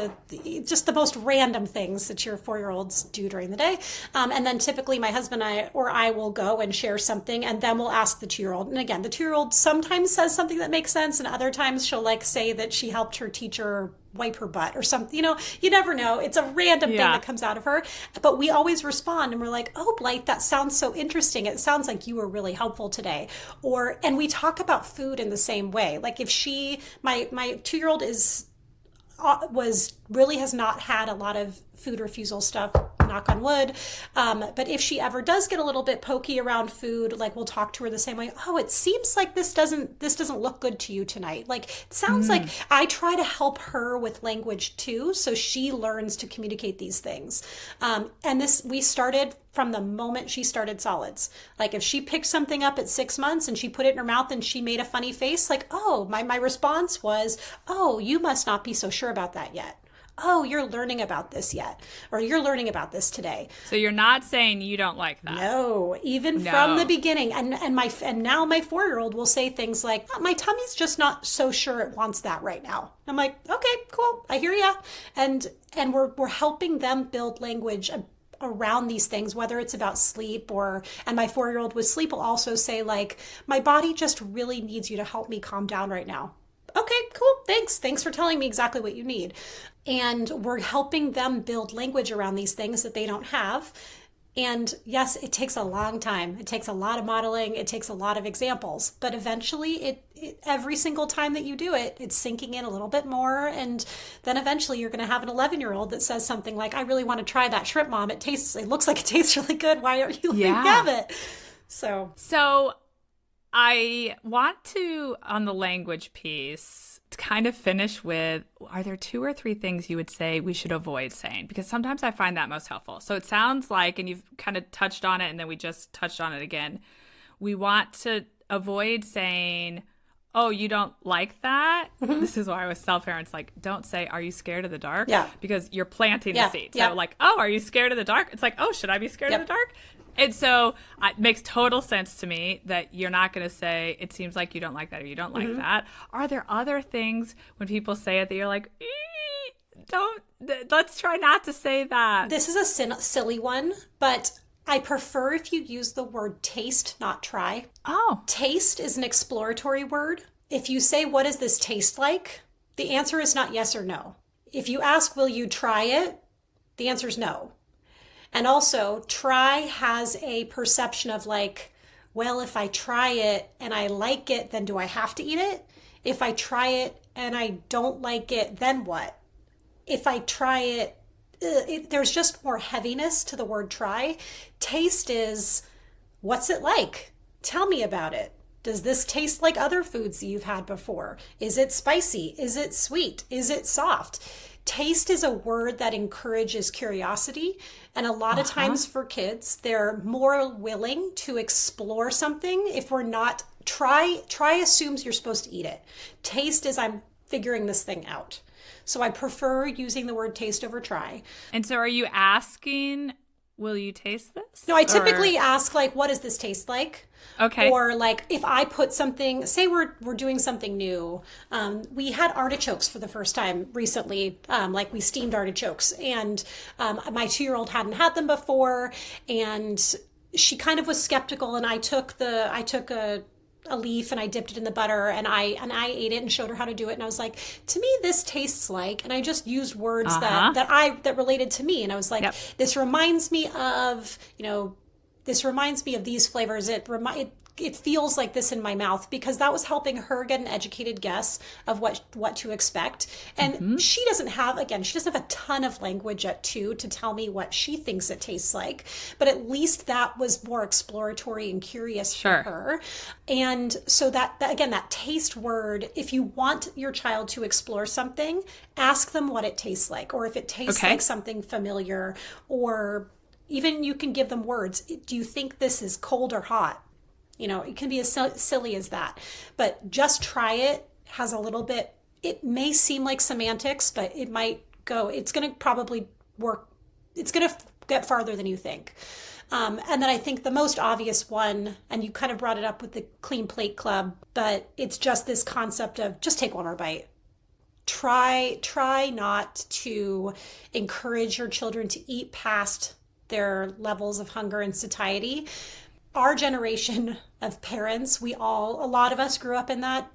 just the most random things that your 4-year-olds do during the day. And then typically my husband and I will go and share something, and then we'll ask the 2-year-old. And again, the 2-year-old sometimes says something that makes sense, and other times she'll say that she helped her teacher wipe her butt or something. You never know. It's a random thing that comes out of her. But we always respond and we're like, oh, Blythe, that sounds so interesting. It sounds like you were really helpful today. And we talk about food in the same way. Like if my 2-year-old has not had a lot of food refusal stuff, knock on wood. But if she ever does get a little bit pokey around food, like we'll talk to her the same way. Oh, it seems like this doesn't look good to you tonight. Like it sounds like I try to help her with language too, so she learns to communicate these things. And we started from the moment she started solids. Like if she picked something up at 6 months and she put it in her mouth and she made a funny face, like, oh, my response was, oh, you must not be so sure about that yet. Oh, you're learning about this yet, or you're learning about this today. So you're not saying you don't like that. No, from the beginning. And now my 4-year-old will say things like, oh, my tummy's just not so sure it wants that right now. I'm like, okay, cool. I hear ya. And we're helping them build language around these things, whether it's about sleep and my 4-year-old with sleep will also say like, my body just really needs you to help me calm down right now. Okay, cool. Thanks for telling me exactly what you need. And we're helping them build language around these things that they don't have. And yes, it takes a long time. It takes a lot of modeling. It takes a lot of examples. But eventually, every single time that you do it, it's sinking in a little bit more. And then eventually you're going to have an 11-year-old that says something like, I really want to try that shrimp, Mom. It looks like it tastes really good. Why aren't you letting me have it? So I want to, on the language piece, to kind of finish with, are there 2 or 3 things you would say we should avoid saying? Because sometimes I find that most helpful. So it sounds like, and you've kind of touched on it, and then we just touched on it again, we want to avoid saying, oh, you don't like that? Mm-hmm. This is why I always tell parents, like, don't say, are you scared of the dark? Yeah. Because you're planting the seed. So like, oh, are you scared of the dark? It's like, oh, should I be scared of the dark? And so it makes total sense to me that you're not going to say, it seems like you don't like that or you don't like that. Are there other things when people say it that you're like, let's try not to say that? This is a silly one, but I prefer if you use the word taste, not try. Oh. Taste is an exploratory word. If you say, what does this taste like? The answer is not yes or no. If you ask, will you try it? The answer is no. And also, try has a perception of like, well, if I try it and I like it, then do I have to eat it? If I try it and I don't like it, then what? If I try it, there's just more heaviness to the word try. Taste is, what's it like? Tell me about it. Does this taste like other foods that you've had before? Is it spicy? Is it sweet? Is it soft? Taste is a word that encourages curiosity. And a lot of times for kids, they're more willing to explore something if we're not, try assumes you're supposed to eat it. Taste is, I'm figuring this thing out. So I prefer using the word taste over try. And so are you asking, will you taste this? No, I typically ask like, what does this taste like? Okay. Or like if I put something, say we're doing something new. We had artichokes for the first time recently. Like we steamed artichokes, and my 2-year-old hadn't had them before, and she kind of was skeptical. And I took a leaf and I dipped it in the butter and I ate it and showed her how to do it. And I was like, to me, this tastes like, and I just used words that related to me. And I was like, this reminds me of, this reminds me of these flavors. It feels like this in my mouth, because that was helping her get an educated guess of what to expect. And she doesn't have a ton of language at 2 to tell me what she thinks it tastes like, but at least that was more exploratory and curious for her. And so that taste word, if you want your child to explore something, ask them what it tastes like, or if it tastes like something familiar, or even you can give them words. Do you think this is cold or hot? It can be as silly as that. But just try it has a little bit, it may seem like semantics, but it's going to probably work. It's going to get farther than you think. And then I think the most obvious one, and you kind of brought it up with the Clean Plate Club, but it's just this concept of just take one more bite. Try not to encourage your children to eat past their levels of hunger and satiety. Our generation of parents, a lot of us grew up in that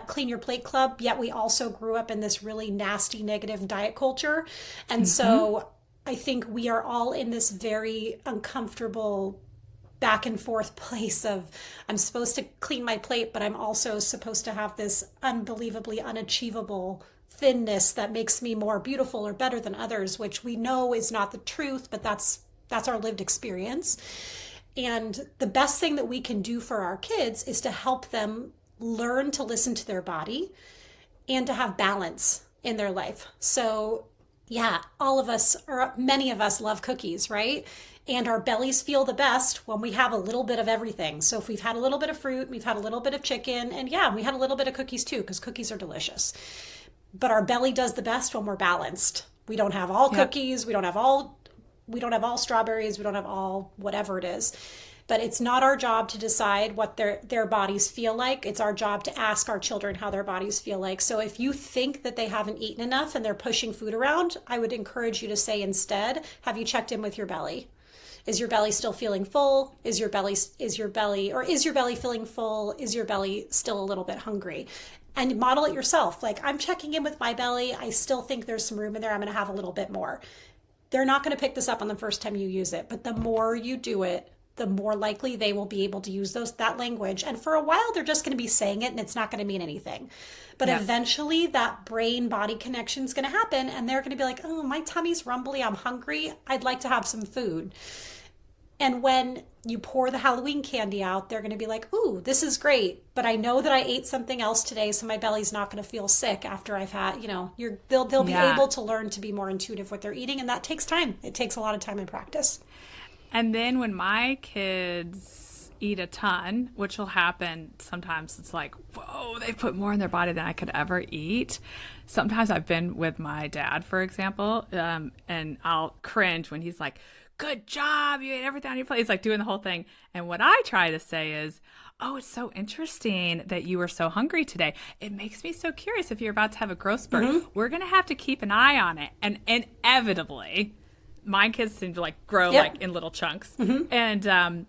Clean Your Plate Club, yet we also grew up in this really nasty, negative diet culture. And so I think we are all in this very uncomfortable back and forth place of, I'm supposed to clean my plate, but I'm also supposed to have this unbelievably unachievable thinness that makes me more beautiful or better than others, which we know is not the truth, but that's our lived experience. And the best thing that we can do for our kids is to help them learn to listen to their body and to have balance in their life. So yeah, many of us love cookies, right? And our bellies feel the best when we have a little bit of everything. So if we've had a little bit of fruit, we've had a little bit of chicken, and yeah, we had a little bit of cookies too, because cookies are delicious. But our belly does the best when we're balanced. We don't have all cookies, we don't have all strawberries, we don't have all whatever it is. But it's not our job to decide what their bodies feel like. It's our job to ask our children how their bodies feel like. So if you think that they haven't eaten enough and they're pushing food around, I would encourage you to say instead, have you checked in with your belly? Is your belly still feeling full? Is your belly feeling full? Is your belly still a little bit hungry? And model it yourself. Like, I'm checking in with my belly. I still think there's some room in there. I'm going to have a little bit more. They're not going to pick this up on the first time you use it, but the more you do it, the more likely they will be able to use that language. And for a while, they're just going to be saying it and it's not going to mean anything. But eventually that brain-body connection is going to happen and they're going to be like, oh, my tummy's rumbly. I'm hungry. I'd like to have some food. And when you pour the Halloween candy out, they're going to be like, ooh, this is great. But I know that I ate something else today, so my belly's not going to feel sick after I've had, they'll be able to learn to be more intuitive with their eating. And that takes time. It takes a lot of time and practice. And then when my kids eat a ton, which will happen sometimes, it's like, whoa, they put more in their body than I could ever eat. Sometimes I've been with my dad, for example, and I'll cringe when he's like, good job, you ate everything on your plate. He's like doing the whole thing. And what I try to say is, oh, it's so interesting that you were so hungry today. It makes me so curious if you're about to have a growth spurt. We're going to have to keep an eye on it. And inevitably, my kids seem to like grow like in little chunks and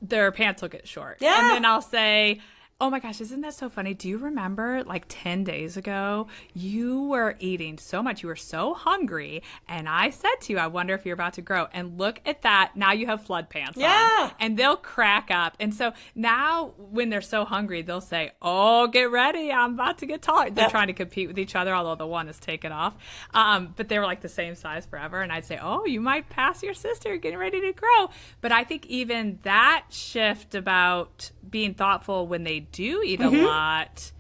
their pants will get short. Yeah. And then I'll say, oh my gosh, isn't that so funny? Do you remember like 10 days ago, you were eating so much, you were so hungry, and I said to you, I wonder if you're about to grow. And look at that, now you have flood pants on. And they'll crack up. And so now when they're so hungry, they'll say, oh, get ready, I'm about to get taller. They're trying to compete with each other, although the one is taken off. But they were like the same size forever. And I'd say, oh, you might pass your sister, you're getting ready to grow. But I think even that shift about being thoughtful when they do eat a lot,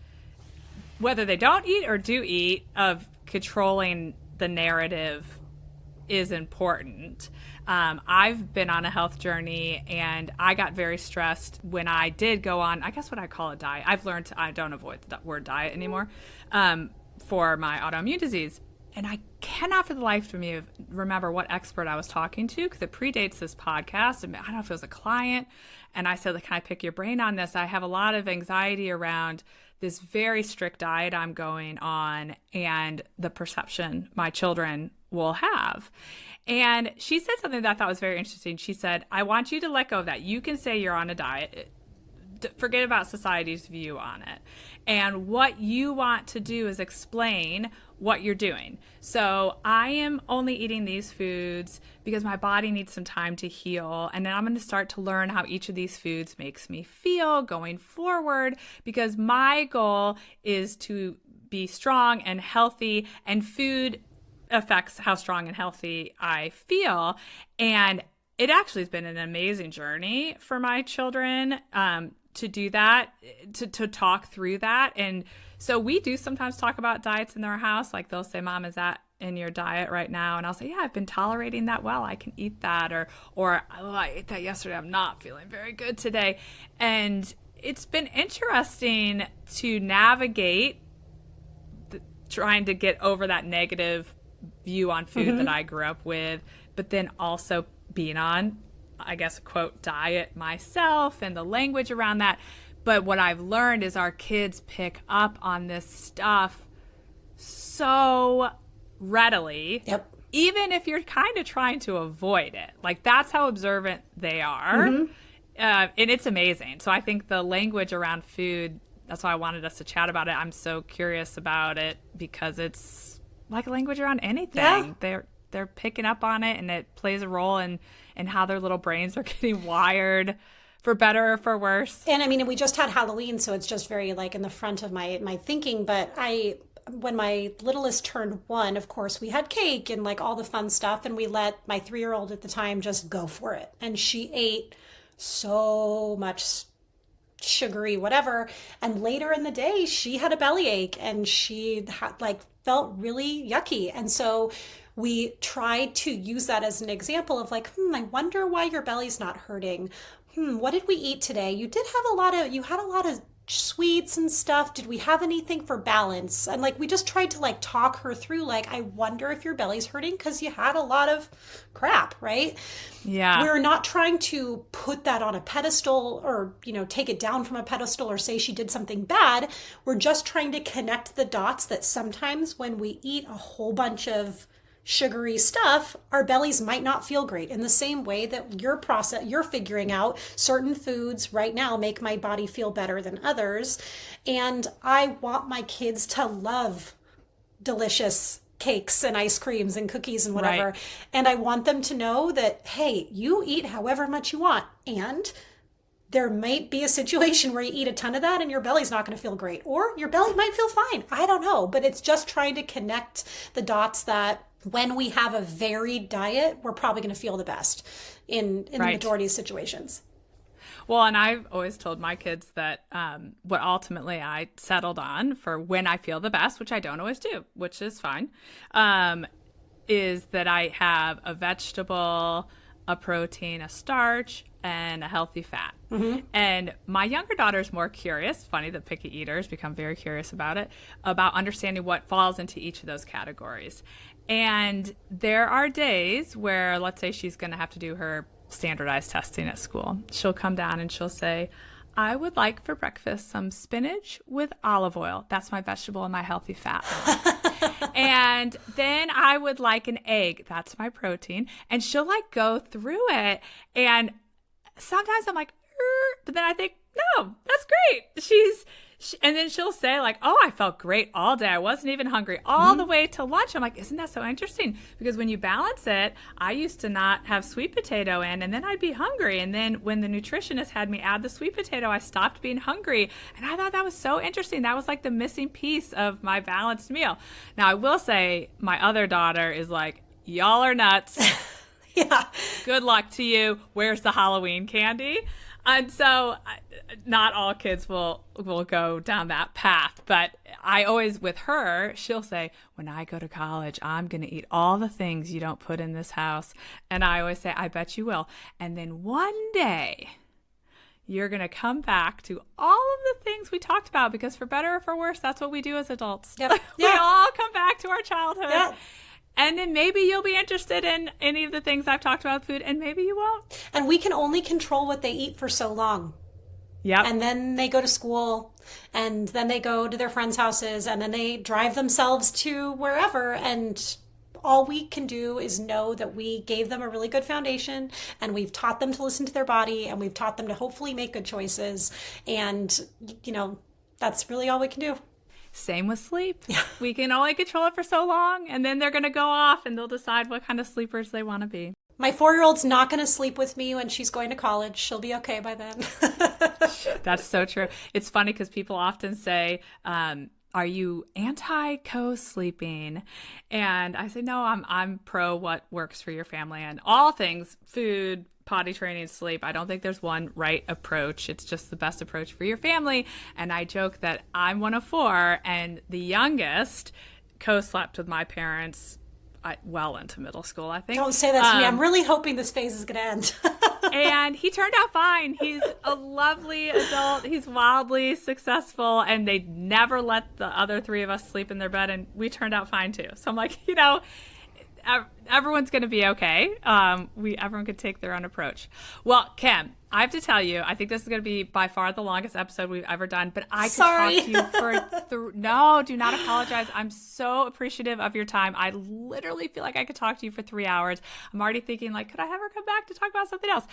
whether they don't eat or do eat, of controlling the narrative is important. I've been on a health journey and I got very stressed when I did go on, I guess what I call a diet. I've learned I don't avoid the word diet anymore for my autoimmune disease. And I cannot for the life of me remember what expert I was talking to because it predates this podcast. I don't know if it was a client. And I said, can I pick your brain on this? I have a lot of anxiety around this very strict diet I'm going on and the perception my children will have. And she said something that I thought was very interesting. She said, I want you to let go of that. You can say you're on a diet. Forget about society's view on it. And what you want to do is explain what you're doing. So I am only eating these foods because my body needs some time to heal. And then I'm going to start to learn how each of these foods makes me feel going forward, because my goal is to be strong and healthy, and food affects how strong and healthy I feel. And it actually has been an amazing journey for my children to do that, to talk through that. And so we do sometimes talk about diets in our house. Like they'll say, Mom, is that in your diet right now? And I'll say, yeah, I've been tolerating that well. I can eat that. Or oh, I ate that yesterday. I'm not feeling very good today. And it's been interesting to navigate trying to get over that negative view on food that I grew up with, but then also being on, I guess, quote, diet myself and the language around that. But what I've learned is our kids pick up on this stuff so readily. Yep. Even if you're kind of trying to avoid it. Like, that's how observant they are. And it's amazing. So I think the language around food, that's why I wanted us to chat about it. I'm so curious about it because it's like language around anything. Yeah. They're picking up on it, and it plays a role in how their little brains are getting wired, for better or for worse. And I mean, we just had Halloween, so it's just very like in the front of my thinking. But when my littlest turned 1, of course, we had cake and like all the fun stuff, and we let my 3-year-old at the time just go for it. And she ate so much sugary whatever, and later in the day she had a bellyache and she felt really yucky. And so we tried to use that as an example of like, I wonder why your belly's not hurting. What did we eat today? You had a lot of sweets and stuff. Did we have anything for balance? And like, we just tried to like talk her through, like, I wonder if your belly's hurting because you had a lot of crap, right? Yeah. We're not trying to put that on a pedestal or, take it down from a pedestal or say she did something bad. We're just trying to connect the dots that sometimes when we eat a whole bunch of sugary stuff, our bellies might not feel great, in the same way that you're figuring out certain foods right now make my body feel better than others. And I want my kids to love delicious cakes and ice creams and cookies and whatever. Right. And I want them to know that, hey, you eat however much you want, and there might be a situation where you eat a ton of that and your belly's not going to feel great, or your belly might feel fine. I don't know, but it's just trying to connect the dots that when we have a varied diet, we're probably going to feel the best in the majority of situations. Well, and I've always told my kids that what ultimately I settled on for when I feel the best, which I don't always do, which is fine, is that I have a vegetable, a protein, a starch, and a healthy fat. And my younger daughter's more curious. Funny that picky eaters become very curious about it, about understanding what falls into each of those categories. And there are days where, let's say she's going to have to do her standardized testing at school. She'll come down and she'll say, I would like for breakfast some spinach with olive oil. That's my vegetable and my healthy fat. And then I would like an egg. That's my protein. And she'll like go through it. And sometimes I'm like, but then I think, no, that's great. And then she'll say like, oh, I felt great all day. I wasn't even hungry all the way to lunch. I'm like, isn't that so interesting? Because when you balance it, I used to not have sweet potato in, and then I'd be hungry. And then when the nutritionist had me add the sweet potato, I stopped being hungry. And I thought that was so interesting. That was like the missing piece of my balanced meal. Now, I will say my other daughter is like, y'all are nuts. Yeah. Good luck to you. Where's the Halloween candy? And so not all kids will go down that path. But I always, with her, she'll say, when I go to college, I'm going to eat all the things you don't put in this house. And I always say, I bet you will. And then one day, you're going to come back to all of the things we talked about, because for better or for worse, that's what we do as adults. Yep. We all come back to our childhood. Yeah. And then maybe you'll be interested in any of the things I've talked about with food, and maybe you won't. And we can only control what they eat for so long. Yeah. And then they go to school, and then they go to their friends' houses, and then they drive themselves to wherever. And all we can do is know that we gave them a really good foundation, and we've taught them to listen to their body, and we've taught them to hopefully make good choices. And, that's really all we can do. Same with sleep. We can only control it for so long, and then they're going to go off and they'll decide what kind of sleepers they want to be. My 4-year-old's not going to sleep with me when she's going to college. She'll be okay by then. That's so true. It's funny because people often say, are you anti-co-sleeping? And I say, no, I'm pro what works for your family and all things food, potty training, sleep. I don't think there's one right approach. It's just the best approach for your family. And I joke that I'm one of 4, and the youngest co-slept with my parents well into middle school, I think. Don't say that to me. I'm really hoping this phase is going to end. And he turned out fine. He's a lovely adult. He's wildly successful, and they never let the other three of us sleep in their bed, and we turned out fine too. So I'm like, everyone's going to be okay. Everyone could take their own approach. Well, Kim, I have to tell you, I think this is going to be by far the longest episode we've ever done, but I could talk to you for no, do not apologize. I'm so appreciative of your time. I literally feel like I could talk to you for 3 hours. I'm already thinking, like, could I have her come back to talk about something else?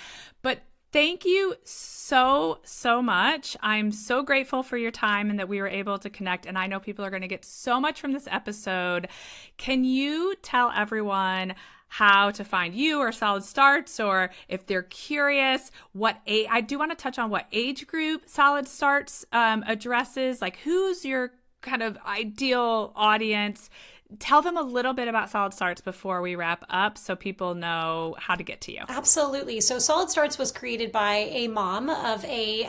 But thank you so, so much. I'm so grateful for your time and that we were able to connect. And I know people are going to get so much from this episode. Can you tell everyone how to find you or Solid Starts, or if they're curious, what age? I do want to touch on what age group Solid Starts addresses. Like, who's your kind of ideal audience? Tell them a little bit about Solid Starts before we wrap up so people know how to get to you. Absolutely. So Solid Starts was created by a mom of a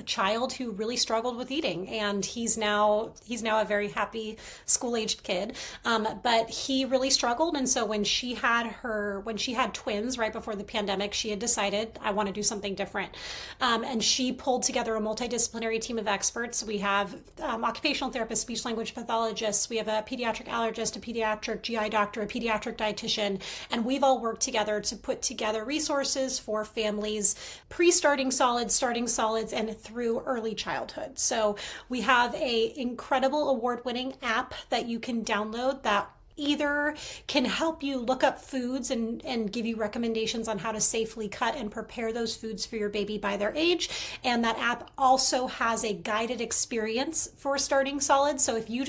child who really struggled with eating, and he's now a very happy school-aged kid, but he really struggled. And so when she had twins right before the pandemic, she had decided, I want to do something different, and she pulled together a multidisciplinary team of experts. We have occupational therapists, speech language pathologists, we have a pediatric allergist, a pediatric GI doctor, a pediatric dietitian, and we've all worked together to put together resources for families pre-starting solids, starting solids, and through early childhood. So we have a incredible award-winning app that you can download that either can help you look up foods and give you recommendations on how to safely cut and prepare those foods for your baby by their age. And that app also has a guided experience for starting solids. So if you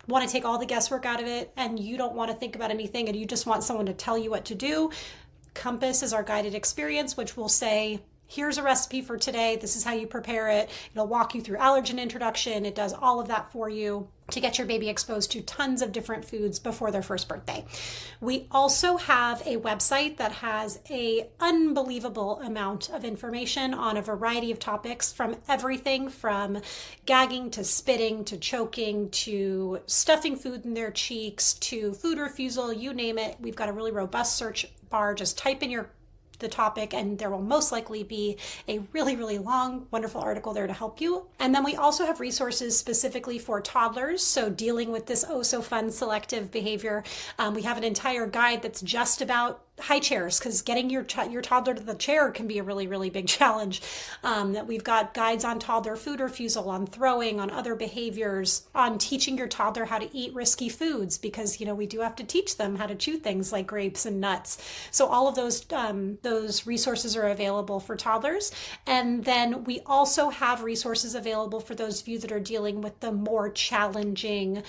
want to take all the guesswork out of it and you don't want to think about anything and you just want someone to tell you what to do, Compass is our guided experience, which will say, here's a recipe for today. This is how you prepare it. It'll walk you through allergen introduction. It does all of that for you to get your baby exposed to tons of different foods before their first birthday. We also have a website that has an unbelievable amount of information on a variety of topics, from everything from gagging to spitting to choking to stuffing food in their cheeks to food refusal, you name it. We've got a really robust search bar. Just type in the topic and there will most likely be a really, really long, wonderful article there to help you. And then we also have resources specifically for toddlers. So dealing with this oh so fun selective behavior. We have an entire guide that's just about high chairs, because getting your toddler to the chair can be a really, really big challenge. That we've got guides on toddler food refusal, on throwing, on other behaviors, on teaching your toddler how to eat risky foods, because we do have to teach them how to chew things like grapes and nuts. So all of those resources are available for toddlers. And then we also have resources available for those of you that are dealing with the more challenging,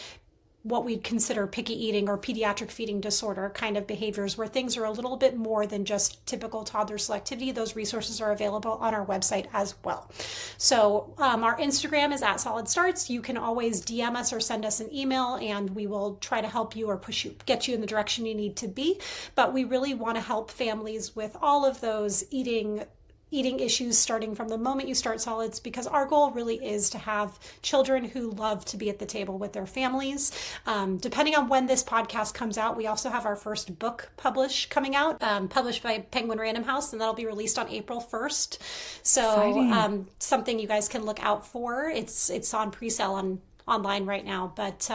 what we'd consider picky eating or pediatric feeding disorder kind of behaviors, where things are a little bit more than just typical toddler selectivity. Those resources are available on our website as well. So our Instagram is @SolidStarts. You can always DM us or send us an email, and we will try to help you or get you in the direction you need to be. But we really want to help families with all of those eating issues starting from the moment you start solids, because our goal really is to have children who love to be at the table with their families. Depending on when this podcast comes out, we also have our first book published by Penguin Random House, and that'll be released on April 1st. So something you guys can look out for. It's on pre-sale online right now, but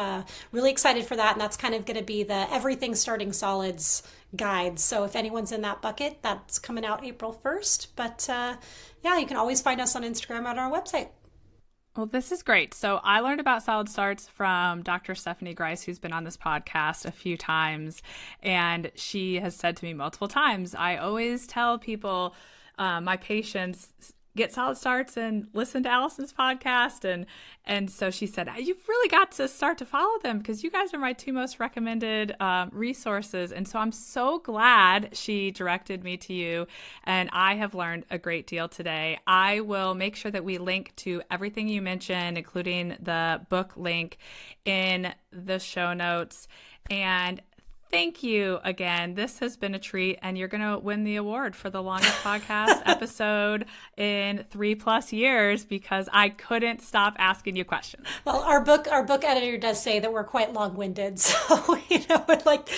really excited for that. And that's kind of going to be the everything starting solids guide. So if anyone's in that bucket, that's coming out April 1st. But you can always find us on Instagram at our website. Well, this is great. So I learned about Solid Starts from Dr. Stephanie Grice, who's been on this podcast a few times. And she has said to me multiple times, I always tell people, my patients, get Solid Starts and listen to Allison's podcast. And so she said, you've really got to start to follow them, because you guys are my two most recommended resources. And so I'm so glad she directed me to you. And I have learned a great deal today. I will make sure that we link to everything you mentioned, including the book link, in the show notes. And Thank you again. This has been a treat, and you're going to win the award for the longest podcast episode in 3+ years because I couldn't stop asking you questions. Well, our book editor does say that we're quite long-winded, so would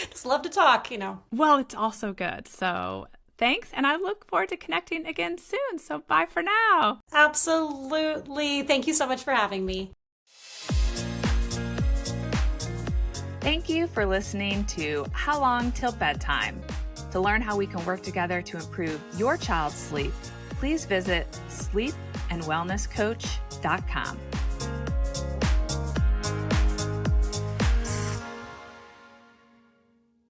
just love to talk. Well, it's also good. So thanks, and I look forward to connecting again soon. So bye for now. Absolutely. Thank you so much for having me. Thank you for listening to How Long Till Bedtime. To learn how we can work together to improve your child's sleep, please visit sleepandwellnesscoach.com.